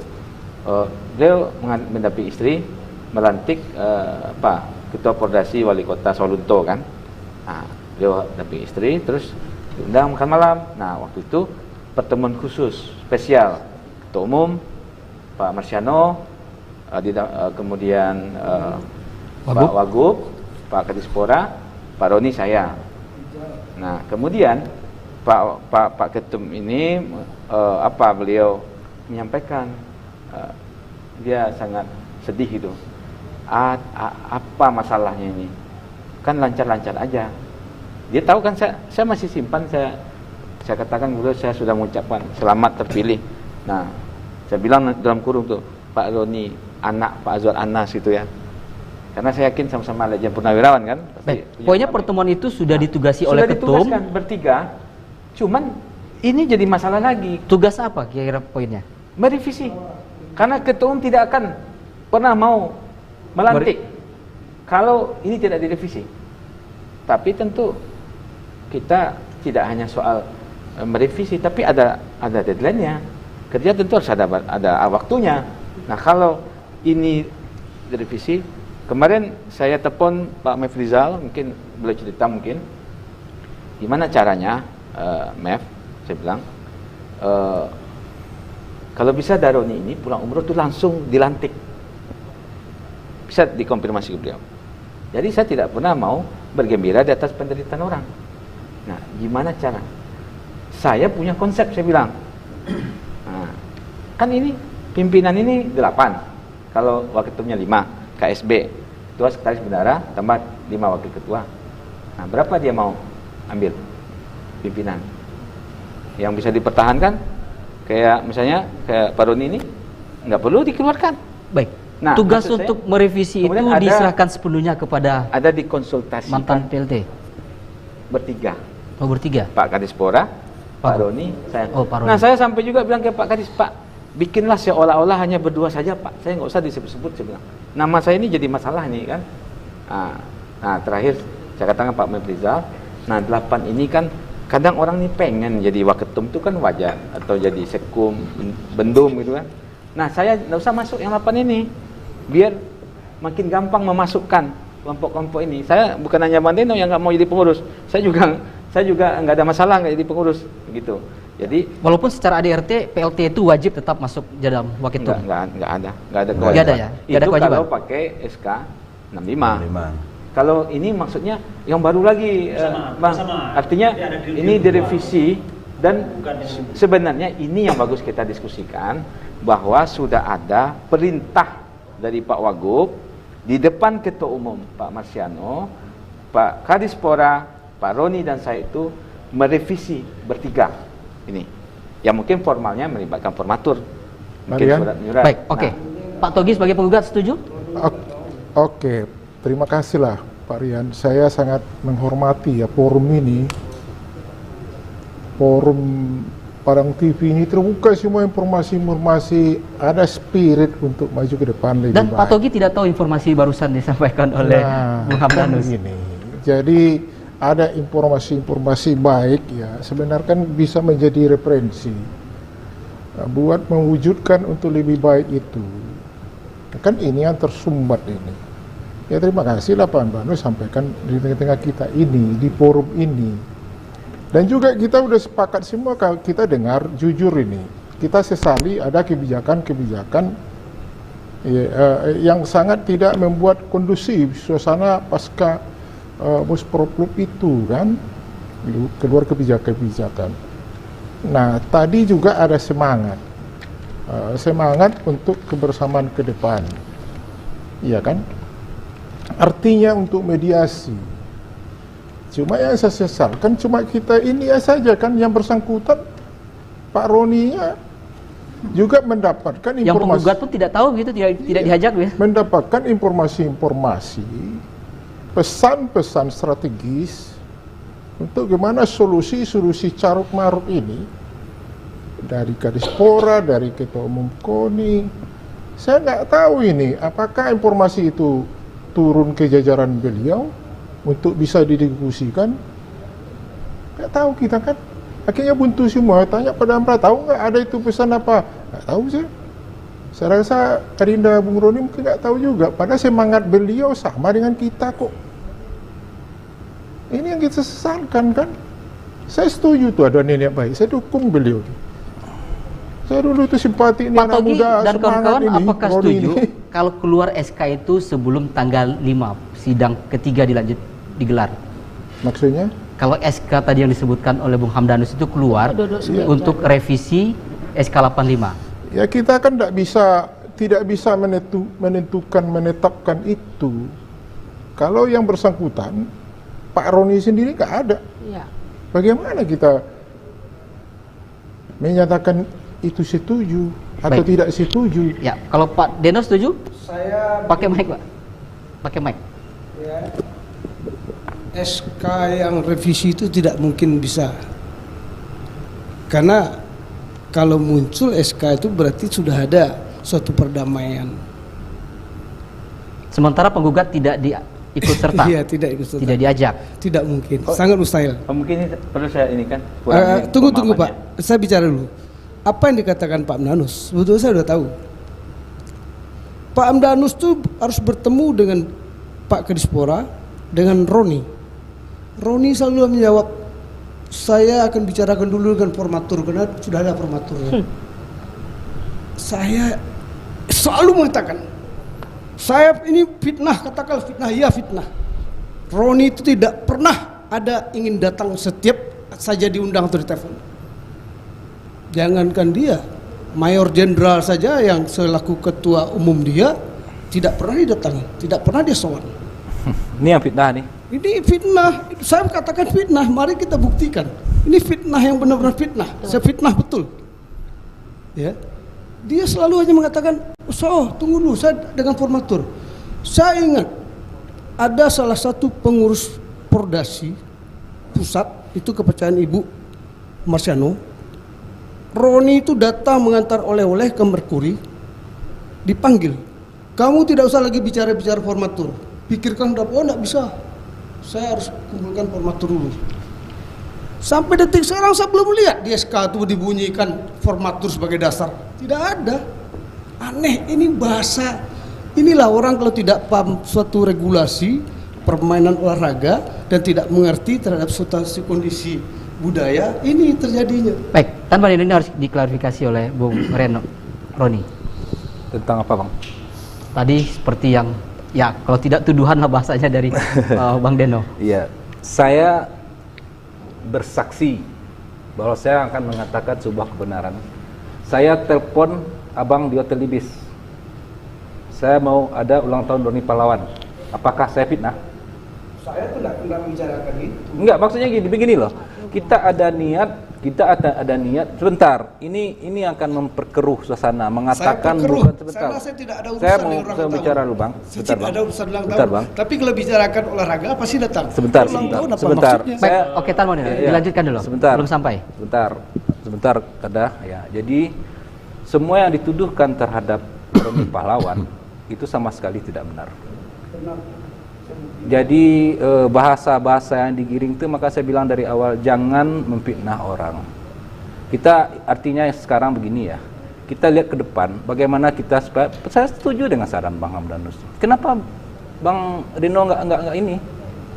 Beliau mendampingi istri melantik Ketua Pordasi Wali Kota Solunto kan. Nah, beliau dampingi istri, terus diundang makan malam. Nah, waktu itu pertemuan khusus spesial Ketua Umum Pak Marsiano, kemudian Pak Wagub, Pak Kadispora, Pak Roni, saya. Nah, kemudian Pak Ketum ini beliau menyampaikan dia sangat sedih gitu. Apa masalahnya ini? Kan lancar-lancar aja. Dia tahu kan saya masih simpan, saya katakan dulu saya sudah mengucapkan selamat terpilih. Nah, saya bilang dalam kurung tuh Pak Roni anak Pak Azwar Anas gitu ya. Karena saya yakin sama-sama legend purnawirawan kan. Pokoknya pertemuan itu sudah ditugasi oleh Ketum. Sudah ditugaskan bertiga. Cuman ini jadi masalah lagi. Tugas apa kira-kira poinnya? Merevisi. Karena Ketua Umum tidak akan pernah mau melantik kalau ini tidak direvisi. Tapi tentu kita tidak hanya soal merevisi, tapi ada deadline-nya. Kerja tentu harus ada waktunya. Nah, kalau ini direvisi, kemarin saya telepon Pak Mefrizal, mungkin boleh cerita mungkin gimana caranya, Mef, saya bilang kalau bisa Daroni ini pulang umroh itu langsung dilantik. Bisa dikonfirmasi ke beliau. Jadi saya tidak pernah mau bergembira di atas penderitaan orang. Nah, gimana cara? saya punya konsep, saya bilang. Nah, kan ini pimpinan ini 8, kalau wakil ketumnya 5, KSB, ketua sekretaris bendahara, tambah 5 wakil ketua. Nah, berapa dia mau ambil pimpinan? Yang bisa dipertahankan, kayak misalnya kayak Pak Roni ini, nggak perlu dikeluarkan. Baik. Nah, tugas maksud untuk saya, merevisi itu diserahkan sepenuhnya kepada ada dikonsultasikan mantan PLT bertiga. Oh, bertiga. Pak Kadispora, Pak Roni, saya. Oh, Pak Roni. Nah, saya sampai juga bilang ke Pak Kadis, Pak, bikinlah seolah-olah hanya berdua saja, Pak. Saya nggak usah disebut-sebut, saya bilang. Nama saya ini jadi masalah nih kan. Nah, terakhir saya katakan Pak Meprizal, nah 8 ini kan kadang orang nih pengen jadi waketum itu kan wajar, atau jadi sekum, bendum gitu kan. Nah, saya nggak usah masuk yang 8 ini, biar makin gampang memasukkan kelompok-kelompok ini. Saya bukan hanya Bang Deno yang nggak mau jadi pengurus, saya juga nggak ada masalah nggak jadi pengurus, begitu. Jadi walaupun secara ADRT PLT itu wajib tetap masuk dalam waketum. Nggak ada kewajiban. Nggak ada ya? Nggak ada Itu kewajiban. kalau pakai SK 65. Kalau ini maksudnya yang baru lagi, Bang. Artinya ini direvisi dan sebenarnya ini yang bagus kita diskusikan, bahwa sudah ada perintah dari Pak Wagub di depan Ketua Umum Pak Marsiano, Pak Kadispora, Pak Roni dan saya itu merevisi bertiga ini. Ya mungkin formalnya melibatkan formatur. Mungkin surat-surat. Baik, oke. Pak Togi sebagai penggugat setuju? Oke, terima kasihlah Pak Rian. Saya sangat menghormati ya forum ini. Forum Padang TV ini terbuka semua informasi-informasi, ada spirit untuk maju ke depan lebih Dan baik. Pak Togi tidak tahu informasi barusan disampaikan oleh Bung Hamdanus. Ini. Jadi ada informasi-informasi baik ya, sebenarnya kan bisa menjadi referensi buat mewujudkan untuk lebih baik itu. Kan ini yang tersumbat ini. Ya terima kasih lah Pak Hamdanus sampaikan di tengah-tengah kita ini, di forum ini. Dan juga kita udah sepakat semua kalau kita dengar jujur ini. Kita sesali ada kebijakan-kebijakan yang sangat tidak membuat kondusif suasana pasca Musproklub itu kan. Keluar kebijakan-kebijakan. Nah tadi juga ada semangat. Semangat untuk kebersamaan ke depan. Iya kan? Artinya untuk mediasi. Cuma yang saya sesalkan cuma kita ini ya saja kan yang bersangkutan Pak Roni juga mendapatkan informasi. Yang penggugat pun tidak tahu gitu, tidak diajak ya. Mendapatkan informasi-informasi, pesan-pesan strategis untuk gimana solusi-solusi carut marut ini dari Kadispora, dari Ketua Umum KONI. Saya nggak tahu ini apakah informasi itu turun ke jajaran beliau untuk bisa didiskusikan. Nggak tahu kita kan. Akhirnya buntu semua. Tanya pada Amra, tahu nggak ada itu pesan apa? Nggak tahu sih. Saya rasa Karinda Bung Roni mungkin nggak tahu juga. Padahal semangat beliau sama dengan kita kok. Ini yang kita sesalkan kan. Saya setuju tuh ada niat baik. Saya dukung beliau. Saya dulu itu simpati ini anak muda dan kawan-kawan apakah setuju ini. Kalau keluar SK itu sebelum tanggal 5 sidang ketiga digelar? Maksudnya? Kalau SK tadi yang disebutkan oleh Bung Hamdanus itu keluar untuk revisi SK 85. Ya kita kan tidak bisa menetapkan itu. Kalau yang bersangkutan Pak Roni sendiri nggak ada. Ya. Bagaimana kita menyatakan itu setuju atau tidak setuju? Ya, kalau Pak Deno setuju? Saya pakai mic, Pak. Pakai mic. Ya. SK yang revisi itu tidak mungkin bisa. Karena kalau muncul SK itu berarti sudah ada suatu perdamaian. Sementara penggugat tidak ikut serta. Iya, tidak ikut serta. Tidak diajak. Tidak mungkin. Sangat mustahil. Mungkin ini perlu saya ini kan. Tunggu Pak. Saya bicara dulu. Apa yang dikatakan Pak Hamdanus? Sebetulnya saya sudah tahu. Pak Hamdanus itu harus bertemu dengan Pak Kadispora, dengan Roni. Roni selalu menjawab, saya akan bicarakan dulu dengan formatur karena sudah ada formaturnya. Saya selalu mengatakan, saya ini fitnah, katakan fitnah, ya fitnah. Roni itu tidak pernah ada ingin datang setiap saja diundang atau ditelepon. jangankan dia, Mayor Jenderal saja yang selaku ketua umum dia tidak pernah didatangi, tidak pernah dia sowan. Ini yang fitnah nih. Ini fitnah, saya katakan fitnah, mari kita buktikan. Ini fitnah yang benar-benar fitnah, fitnah betul. Ya, dia selalu hanya mengatakan, tunggu dulu, saya dengan formatur. Saya ingat ada salah satu pengurus Pordasi pusat, itu kepercayaan Ibu Marsiano. Roni itu datang mengantar oleh-oleh ke Merkuri, dipanggil. Kamu tidak usah lagi bicara-bicara formatur. Pikirkan enggak bisa. Saya harus kumpulkan formatur dulu. Sampai detik sekarang saya belum lihat di SK itu dibunyikan formatur sebagai dasar. Tidak ada. Aneh, ini bahasa. Inilah orang kalau tidak paham suatu regulasi permainan olahraga dan tidak mengerti terhadap situasi kondisi budaya, ini terjadinya. Baik, tanpa ini harus diklarifikasi oleh Bung Roni. Tentang apa, Bang? Tadi seperti yang, ya kalau tidak tuduhan lah bahasanya dari Bang Deno. Iya, saya bersaksi bahwa saya akan mengatakan sebuah kebenaran. Saya telepon Abang di Hotel Ibis. Saya mau ada ulang tahun Roni Pahlawan. Apakah saya fitnah? Saya tuh tidak membicarakan itu. Enggak, maksudnya begini loh. Kita ada niat. Sebentar. Ini akan memperkeruh suasana, mengatakan bukan sebentar. Saya tidak ada urusan saya dengan ulang tahun. bicara dulu, Bang. Sebentar, Bang. Ada urusan ulang tahun. Bang. Tapi kalau bicarakan olahraga pasti datang. Sebentar. Baik, oke, Tan mau dilanjutkan dulu. Sebentar. Belum sampai. Sebentar, Kada. Ya, jadi semua yang dituduhkan terhadap Roni Pahlawan itu sama sekali tidak benar. Jadi bahasa-bahasa yang digiring itu, maka saya bilang dari awal, jangan memfitnah orang. Kita artinya sekarang begini ya, kita lihat ke depan bagaimana kita supaya, saya setuju dengan saran Bang Hamdanus. Kenapa Bang Dino nggak ini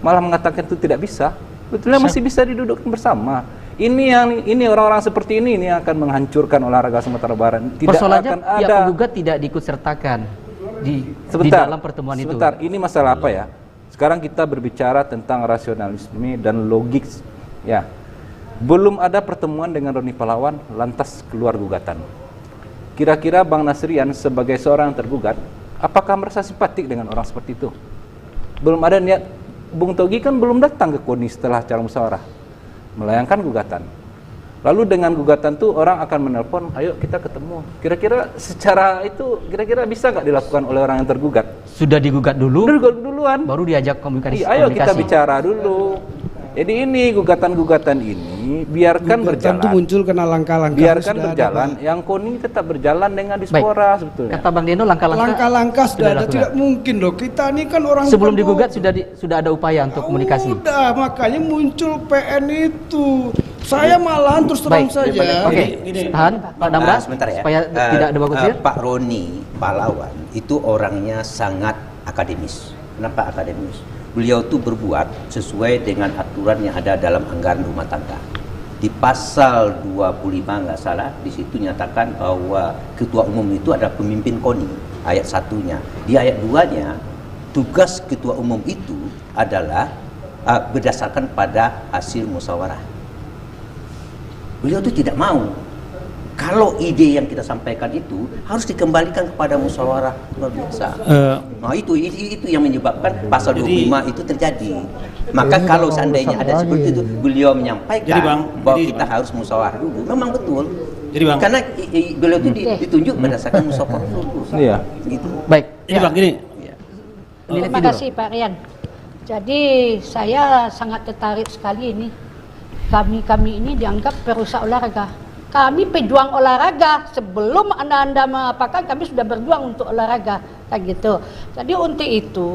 malah mengatakan itu tidak bisa? Betulnya masih bisa didudukkan bersama. Ini orang-orang seperti ini yang akan menghancurkan olahraga Sumatera Barat. Persoalannya pihak penggugat tidak diikut sertakan di dalam pertemuan itu. Sebentar, ini masalah apa ya? Sekarang kita berbicara tentang rasionalisme dan logik, ya. Belum ada pertemuan dengan Roni Pahlawan, lantas keluar gugatan. Kira-kira Bang Nasrian sebagai seorang yang tergugat, apakah merasa simpatik dengan orang seperti itu? Belum ada niat. Bung Togi kan belum datang ke KONI setelah acara musyawarah, melayangkan gugatan. Lalu dengan gugatan itu orang akan menelpon, ayo kita ketemu. Kira-kira secara itu, kira-kira bisa nggak dilakukan oleh orang yang tergugat? Sudah digugat dulu? Sudah digugat duluan. Baru diajak komunikasi. Ayo kita bicara dulu. Jadi ini gugatan-gugatan ini biarkan berjalan. Tentu muncul kena langkah-langkah. Biarkan berjalan. Yang KONI tetap berjalan dengan Dispora sebetulnya. Kata Bang Deno, langkah-langkah sudah ada. Tidak mungkin loh. Kita ini kan orang. Sebelum digugat sudah ada upaya untuk komunikasi. Udah, makanya muncul PN itu. Saya malahan terus terang saja. Oke, tahan Pak Damra, sebentar ya. Supaya tidak ada bagusnya. Pak Roni Pahlawan itu orangnya sangat akademis. Kenapa akademis? Beliau itu berbuat sesuai dengan aturan yang ada dalam anggaran rumah tangga. Di pasal 25 nggak salah, di situ nyatakan bahwa ketua umum itu adalah pemimpin KONI, ayat 1-nya. Di ayat 2-nya, tugas ketua umum itu adalah berdasarkan pada hasil musyawarah. Beliau itu tidak mau. Kalau ide yang kita sampaikan itu harus dikembalikan kepada musyawarah luar biasa. Nah itu yang menyebabkan pasal 25 itu terjadi. Maka kalau seandainya ada seperti itu, beliau menyampaikan bahwa kita harus musyawarah dulu. Memang betul. Jadi Bang, karena beliau itu ditunjuk berdasarkan musyawarah dulu. Iya. Gitu. Baik. Ini Bang gini. Terima kasih Pak Rian. Jadi saya sangat tertarik sekali ini. Kami ini dianggap perusak olahraga. Kami pejuang olahraga, sebelum anda mengapakan kami sudah berjuang untuk olahraga, kayak gitu. Jadi untuk itu,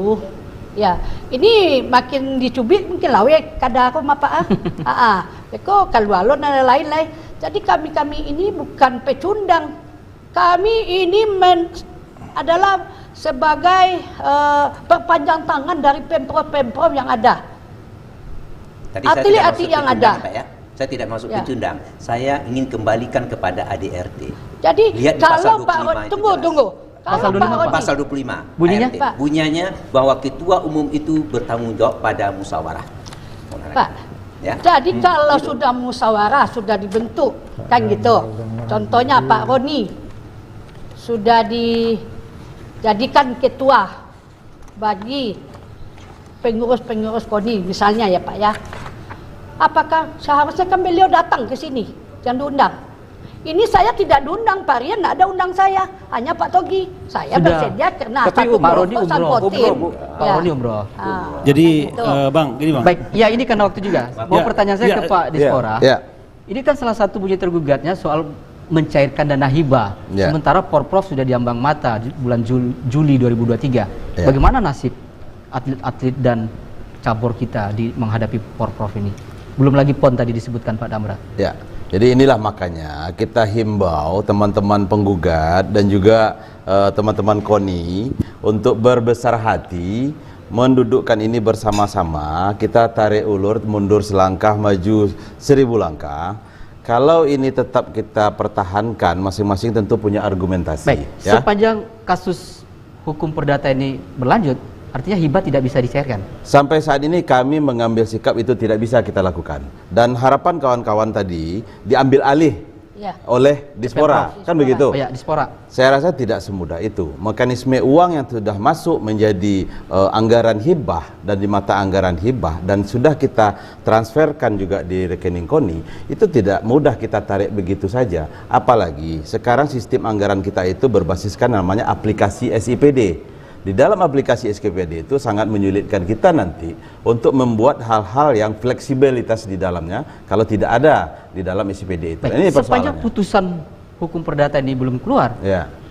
ya ini makin dicubit mungkin lawe kada aku apa Eko kalau alon dan lain-lain. Jadi kami ini bukan pecundang, kami ini adalah sebagai perpanjang tangan dari pemprov yang ada. Atlet-atlet yang ada. Saya tidak masuk pecundang. Saya ingin kembalikan kepada ADRT. Jadi lihat kalau Pak Roni, tunggu. Pasal 25. Bunyinya? ART. Bunyinya bahwa ketua umum itu bertanggung jawab pada musyawarah. Pak, ya? Jadi kalau sudah musyawarah, sudah dibentuk, kan gitu. Contohnya Pak Roni sudah dijadikan ketua bagi pengurus-pengurus KONI misalnya ya Pak ya. Apakah seharusnya kan beliau datang ke sini yang diundang? Ini saya tidak diundang, Pak Rian tidak ada undang saya, hanya Pak Togi. Saya bersedia karena satu keputusan voting. Pak Roni umroh. Jadi Bang, gini Bang. Baik, ya ini karena waktu juga. Mau pertanyaan saya ke Pak Dispora. Ini kan salah satu bunyi tergugatnya soal mencairkan dana hibah. Sementara Porprov sudah diambang mata bulan Juli 2023. Bagaimana nasib atlet-atlet dan cabur kita menghadapi Porprov ini? Belum lagi PON tadi disebutkan Pak Damra. Ya. Jadi inilah makanya kita himbau teman-teman penggugat dan juga teman-teman KONI untuk berbesar hati, mendudukkan ini bersama-sama, kita tarik ulur, mundur selangkah, maju 1000 langkah. Kalau ini tetap kita pertahankan, masing-masing tentu punya argumentasi. Baik, sepanjang kasus hukum perdata ini berlanjut, artinya hibah tidak bisa dicairkan. Sampai saat ini kami mengambil sikap itu tidak bisa kita lakukan. Dan harapan kawan-kawan tadi diambil alih oleh Dispora, kan begitu? Dispora. Saya rasa tidak semudah itu. Mekanisme uang yang sudah masuk menjadi anggaran hibah dan di mata anggaran hibah dan sudah kita transferkan juga di rekening KONI, itu tidak mudah kita tarik begitu saja. Apalagi sekarang sistem anggaran kita itu berbasiskan namanya aplikasi SIPD. Di dalam aplikasi SKPD itu sangat menyulitkan kita nanti untuk membuat hal-hal yang fleksibilitas di dalamnya kalau tidak ada di dalam SKPD itu. Ini sepanjang putusan hukum perdata ini belum keluar,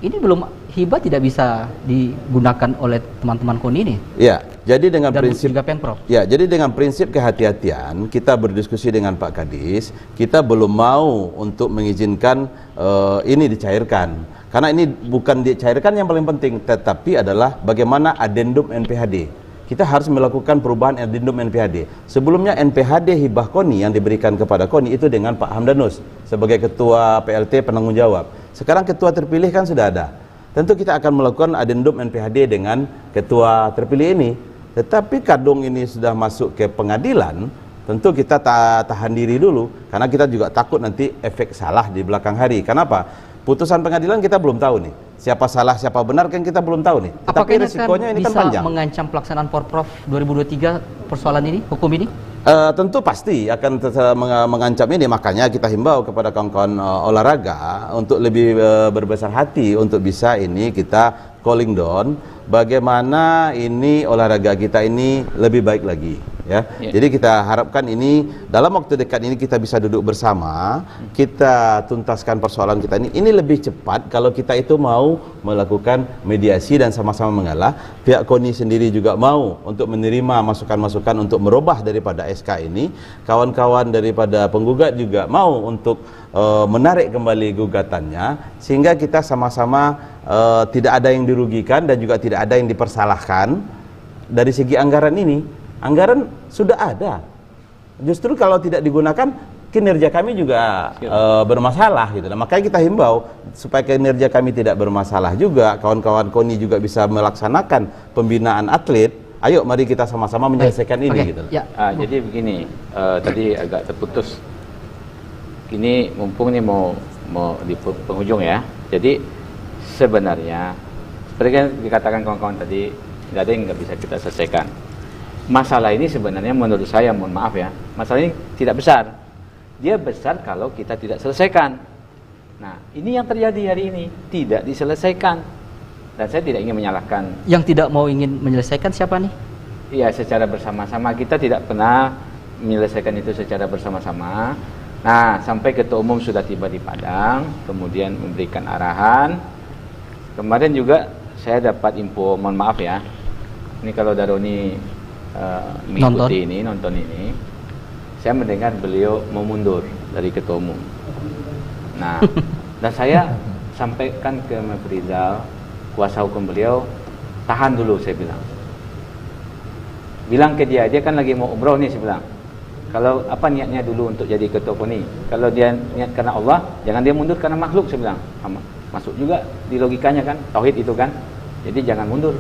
ini belum hibah tidak bisa digunakan oleh teman-teman KONI ini. Ya, jadi dengan prinsip juga Pemprov. Ya, jadi dengan prinsip kehati-hatian kita berdiskusi dengan Pak Kadis, kita belum mau untuk mengizinkan ini dicairkan. Karena ini bukan dicairkan yang paling penting, tetapi adalah bagaimana adendum NPHD. Kita harus melakukan perubahan adendum NPHD. Sebelumnya NPHD hibah KONI yang diberikan kepada KONI itu dengan Pak Hamdanus sebagai ketua PLT penanggung jawab. Sekarang ketua terpilih kan sudah ada. Tentu kita akan melakukan adendum NPHD dengan ketua terpilih ini. Tetapi kadung ini sudah masuk ke pengadilan, tentu kita tahan diri dulu. Karena kita juga takut nanti efek salah di belakang hari. Kenapa? Putusan pengadilan kita belum tahu nih. Siapa salah, siapa benar kan kita belum tahu nih. Apakah tapi risikonya ini kan panjang. Bisa mengancam pelaksanaan Porprov 2023 persoalan ini, hukum ini? Tentu pasti akan mengancam ini, makanya kita himbau kepada kawan-kawan olahraga untuk lebih berbesar hati untuk bisa ini kita calling down bagaimana ini olahraga kita ini lebih baik lagi. Jadi kita harapkan ini dalam waktu dekat ini kita bisa duduk bersama, kita tuntaskan persoalan kita ini lebih cepat kalau kita itu mau melakukan mediasi dan sama-sama mengalah. Pihak KONI sendiri juga mau untuk menerima masukan-masukan untuk merubah daripada SK ini. Kawan-kawan daripada penggugat juga mau untuk menarik kembali gugatannya sehingga kita sama-sama tidak ada yang dirugikan dan juga tidak ada yang dipersalahkan. Dari segi anggaran ini, anggaran sudah ada. Justru kalau tidak digunakan, kinerja kami juga bermasalah gitu. Nah, makanya kita himbau supaya kinerja kami tidak bermasalah juga, kawan-kawan KONI juga bisa melaksanakan pembinaan atlet. Ayo mari kita sama-sama menyelesaikan ini gitu. Jadi begini, tadi agak terputus. Ini mumpung nih mau di penghujung ya. Jadi sebenarnya seperti yang dikatakan kawan-kawan tadi, tidak ada yang nggak bisa kita selesaikan. Masalah ini sebenarnya menurut saya, mohon maaf ya, masalah ini tidak besar. Dia besar kalau kita tidak selesaikan. Nah, ini yang terjadi hari ini, tidak diselesaikan. Dan saya tidak ingin menyalahkan. Yang tidak mau ingin menyelesaikan siapa nih? Iya, secara bersama-sama. Kita tidak pernah menyelesaikan itu secara bersama-sama. Nah, sampai Ketua Umum sudah tiba di Padang, kemudian memberikan arahan. Kemarin juga saya dapat info, mohon maaf ya, ini kalau Daroni mengikuti nonton ini, saya mendengar beliau mau mundur dari Ketua Umum. Nah, dan saya sampaikan ke Mas Rizal, kuasa hukum beliau, tahan dulu, saya bilang ke dia kan lagi mau umroh nih, saya bilang, kalau apa niatnya dulu untuk jadi Ketua KONI, kalau dia niat karena Allah, jangan dia mundur karena makhluk, saya bilang. Masuk juga di logikanya kan, tauhid itu kan, jadi jangan mundur.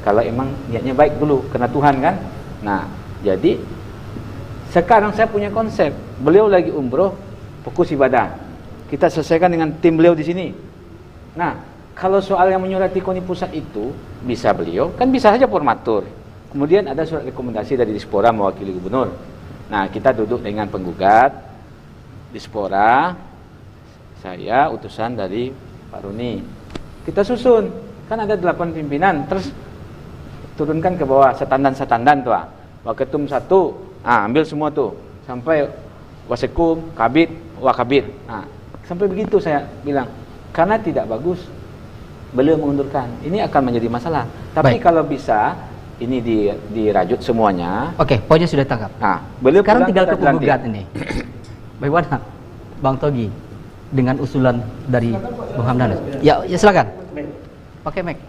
Kalau emang niatnya baik dulu, karena Tuhan kan. Nah, jadi sekarang saya punya konsep. Beliau lagi umroh, fokus ibadah. kita selesaikan dengan tim beliau di sini. Nah, kalau soal yang menyurati KONI pusat itu bisa beliau, kan bisa saja formatur. Kemudian ada surat rekomendasi dari Dispora mewakili gubernur. Nah, kita duduk dengan penggugat, Dispora, saya utusan dari Pak Roni. Kita susun, kan ada 8 pimpinan, terus turunkan ke bawah setandan-setandan tuh. Waketum 1, ambil semua tuh sampai Wasekum, Kabid, Wakabid. Nah, sampai begitu saya bilang, karena tidak bagus beliau mengundurkan. Ini akan menjadi masalah. Tapi kalau bisa ini dirajut semuanya. Oke, poinnya sudah ditangkap. Nah, beliau sekarang tinggal ke penggugat ini. Bagaimana, Bang Togi, dengan usulan dari Bung Hamdanus? Ya silakan. Pakai mic.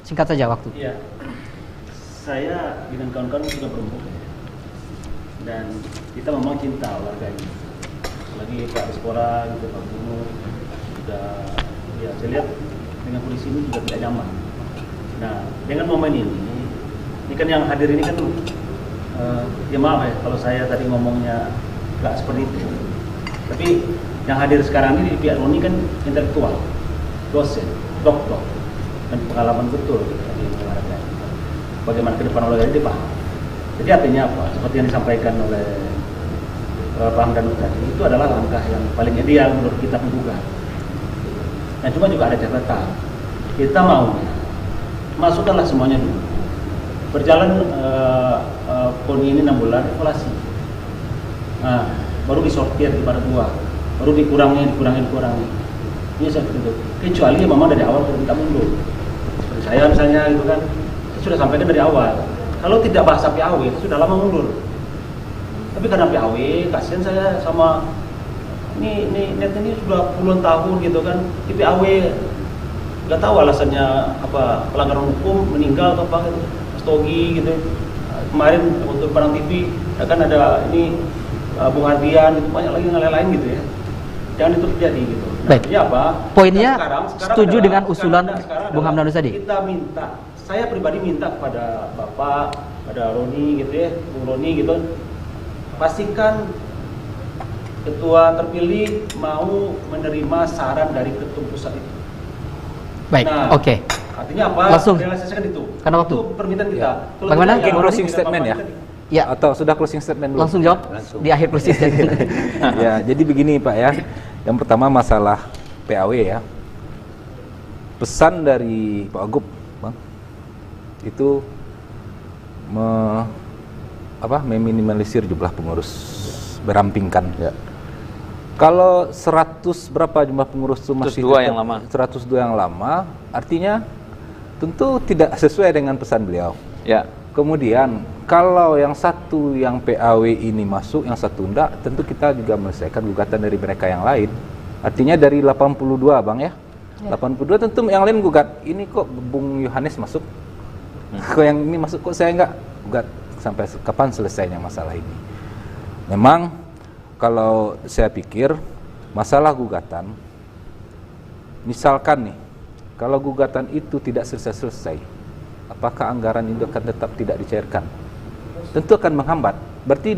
Singkat saja waktu. Iya. Saya dengan kawan-kawan sudah berembuk dan kita memang cinta warga ini. Apalagi Pak Dispora, gitu, Pak Gubernur, sudah ya saya lihat dengan kondisi ini juga tidak nyaman. Nah, dengan momen ini kan yang hadir ini kan ya maaf ya kalau saya tadi ngomongnya nggak seperti itu. Tapi yang hadir sekarang ini pihak Roni kan intelektual, dosen, doktor, dan pengalaman betul di olahraga. Bagaimana ke depan olahraga ini paham. Jadi artinya apa? Seperti yang disampaikan oleh Pak Hamdanus tadi, itu adalah langkah yang paling ideal menurut kita penggugat. Nah, cuma juga ada catatan. Kita maunya masukkanlah semuanya dulu. Berjalan KONI ini 6 bulan evaluasi. Nah, baru disortir kepada 2, baru dikurangi. Ini saya begitu. Kecuali memang dari awal kita mundur. Seperti saya misalnya itu kan saya sudah sampaikan dari awal. Kalau tidak bahasa PAW itu sudah lama mundur. Tapi karena PAW, kasihan saya sama ini net ini sudah puluhan tahun gitu kan. Di PAW nggak tahu alasannya apa, pelanggaran hukum, meninggal atau apa gitu. Mas Togi gitu. Kemarin untuk Padang TV kan ada ini Bung Ardian gitu, banyak lagi yang lain gitu ya. Jangan itu terjadi gitu. Baik. Artinya apa? Poinnya sekarang setuju adalah, dengan usulan Bung Hamdanus tadi. Kita minta, saya pribadi minta kepada Bapak, pada Roni gitu ya, Bung Roni gitu, pastikan ketua terpilih mau menerima saran dari ketum pusat itu. Baik, nah, oke. Artinya apa? Langsung. Realisasikan itu. Karena waktu. Itu permintaan kita. Kalau Bagaimana? tidak, ya, Closing statement ya? Ya. Atau sudah closing statement dulu? Langsung jawab di akhir closing statement. Ya, jadi begini Pak ya. Yang pertama masalah PAW ya. Pesan dari Pak Wagub, Bang, itu meminimalisir jumlah pengurus, berampingkan. Ya. Kalau 100 berapa jumlah pengurus itu masih 102 yang lama. 102 yang lama, artinya tentu tidak sesuai dengan pesan beliau. Ya. Kemudian kalau yang satu yang PAW ini masuk, yang satu enggak, tentu kita juga menyelesaikan gugatan dari mereka yang lain. Artinya dari 82 Bang ya. 82 tentu yang lain gugat. Ini kok Bung Yohanes masuk? Kok yang ini masuk, kok saya enggak? Gugat sampai kapan selesainya masalah ini. Memang kalau saya pikir masalah gugatan, misalkan nih, kalau gugatan itu tidak selesai-selesai, apakah anggaran itu akan tetap tidak dicairkan? Tentu akan menghambat. Berarti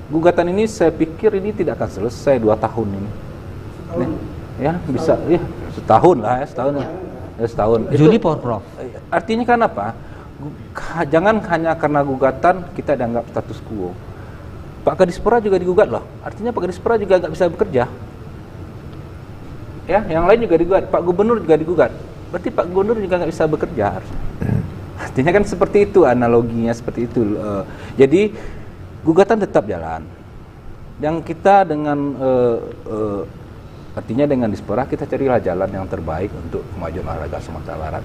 gugatan ini saya pikir ini tidak akan selesai 2 tahun ini. Nih, ya bisa, ya setahun lah ya, setahun. Ya, setahun. Juli Porprov. Artinya kan apa? Jangan hanya karena gugatan kita dianggap status quo. Pak Kadispora juga digugat loh. Artinya Pak Kadispora juga nggak bisa bekerja. Ya, yang lain juga digugat. Pak Gubernur juga digugat. Berarti Pak Gubernur juga nggak bisa bekerja. Artinya kan seperti itu, analoginya seperti itu. Jadi gugatan tetap jalan. Yang kita dengan artinya dengan Dispora kita carilah jalan yang terbaik untuk kemajuan olahraga Sumatera Barat.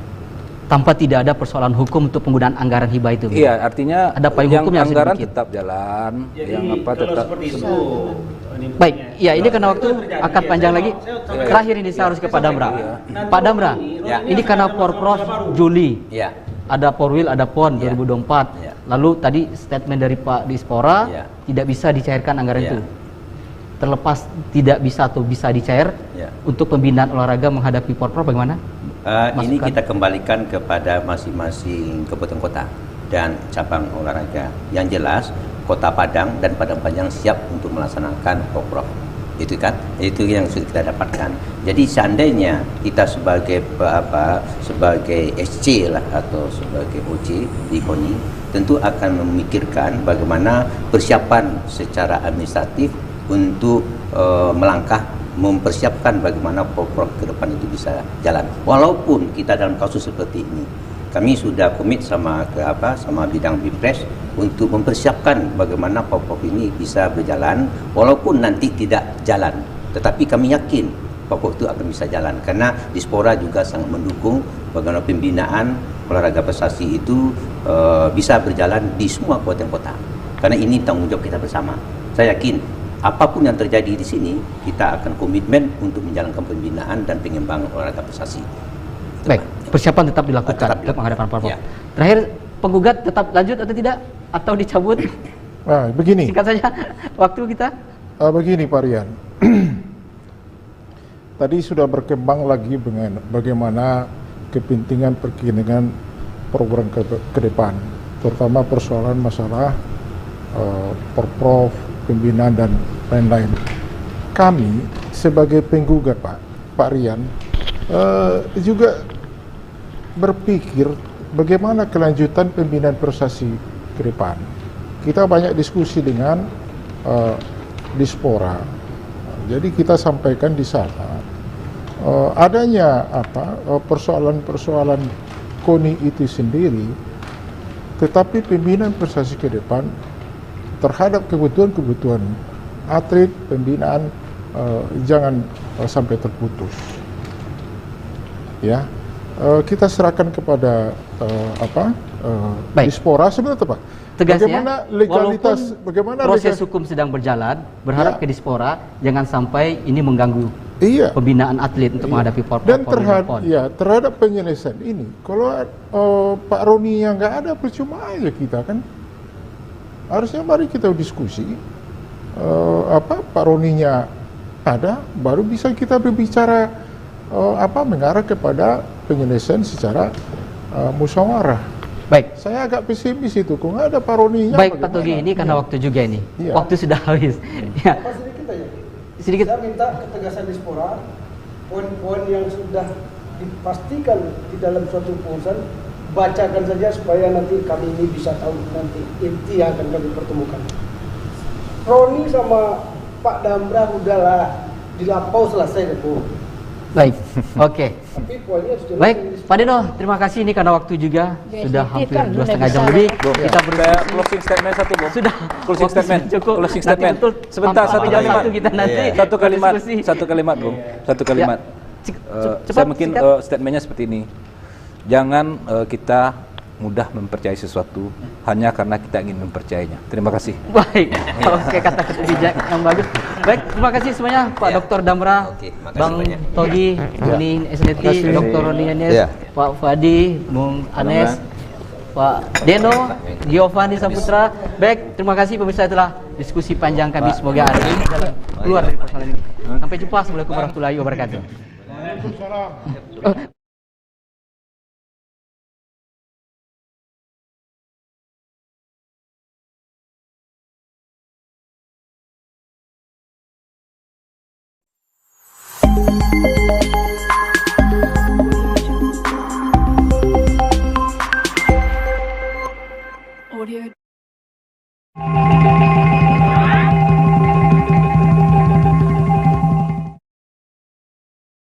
Tanpa tidak ada persoalan hukum untuk penggunaan anggaran hibah itu. Iya, artinya ada payung yang hukum yang anggaran tetap jalan, jadi, yang apa kalau tetap seperti itu. Baik, ya ini karena waktu akan panjang lagi. Terakhir ini saya harus ke Pak Damra. Pak Damra, ini karena Porprov Juli. Ya. Ada Porwil, ada PON 2024. Lalu tadi statement dari Pak Dispora tidak bisa dicairkan anggaran itu. Terlepas tidak bisa atau bisa dicair untuk pembinaan olahraga menghadapi Porprov bagaimana? Ini kita kembalikan kepada masing-masing kabupaten kota dan cabang olahraga. Yang jelas Kota Padang dan Padang Panjang siap untuk melaksanakan Porprov. itu kan, itu yang sudah kita dapatkan. Jadi seandainya kita sebagai sebagai SC lah atau sebagai OC di KONI tentu akan memikirkan bagaimana persiapan secara administratif untuk melangkah mempersiapkan bagaimana program ke depan itu bisa jalan. Walaupun kita dalam kasus seperti ini, kami sudah komit sama bidang Bipres untuk mempersiapkan bagaimana POP ini bisa berjalan, walaupun nanti tidak jalan. Tetapi kami yakin POP itu akan bisa jalan karena Dispora juga sangat mendukung bagaimana pembinaan olahraga prestasi itu bisa berjalan di semua kabupaten kota. Karena ini tanggung jawab kita bersama. Saya yakin apapun yang terjadi di sini, kita akan komitmen untuk menjalankan pembinaan dan pengembangan olahraga prestasi. Baik, persiapan tetap dilakukan untuk menghadapan POP. Ya. Terakhir, penggugat tetap lanjut atau tidak? Atau dicabut? Nah, begini. Singkat saja, waktu kita. Begini Pak Rian. Tadi sudah berkembang lagi dengan bagaimana kepentingan program ke depan, terutama persoalan masalah Porprov, pembinaan dan lain-lain. Kami sebagai penggugat Pak Rian juga berpikir bagaimana kelanjutan pembinaan prestasi ke depan. Kita banyak diskusi dengan Dispora. Jadi kita sampaikan di sana adanya persoalan-persoalan KONI itu sendiri, tetapi pembinaan prestasi ke depan terhadap kebutuhan-kebutuhan atlet, pembinaan jangan sampai terputus. Ya, kita serahkan kepada Dispora sebenarnya Pak. Tegasnya, bagaimana legalitas, bagaimana proses hukum sedang berjalan, berharap ke Dispora jangan sampai ini mengganggu pembinaan atlet untuk menghadapi POP. Dan terhadap penyelesaian ini, kalau Pak Roni yang nggak ada, percuma aja kita kan. Harusnya mari kita diskusi, Pak Roninya ada, baru bisa kita berbicara mengarah kepada penyelesaian secara musyawarah. Baik. Saya agak pesimis itu, kok nggak ada Pak Roninya. Baik Pak Togi, ini karena waktu juga ini. Waktu sudah habis. Ya. Sedikit. Saya minta ketegasan Dispora, poin-poin yang sudah dipastikan di dalam suatu keputusan, bacakan saja supaya nanti kami ini bisa tahu nanti inti yang akan kami pertemukan. Roni sama Pak Damra udahlah dilapau selesai deh. Baik, oke. Baik, Pak Deno, terima kasih ini karena waktu juga sudah hampir 2,5 jam lebih. Kita closing statement satu, Bung. Sudah. Closing statement. Cukup. Closing statement. Sebentar, satu kalimat. Kita nanti Satu kalimat, Bung. Satu kalimat. Saya mungkin statementnya seperti ini. Jangan kita mudah mempercayai sesuatu hanya karena kita ingin mempercayainya. Terima kasih. Baik, oke, kata-kata bijak yang bagus. Baik, terima kasih semuanya Pak Dr. Damra, Bang Togi, Uni SNT, Dr. Roni Enes, Pak Fadi, Bung Anes, Pak Deno, Giovanni Saputra. Baik, terima kasih pemirsa telah diskusi panjang kami. Semoga hari ini keluar dari persoalan ini. Sampai jumpa. Assalamualaikum warahmatullahi wabarakatuh. Waalaikumsalam. Audio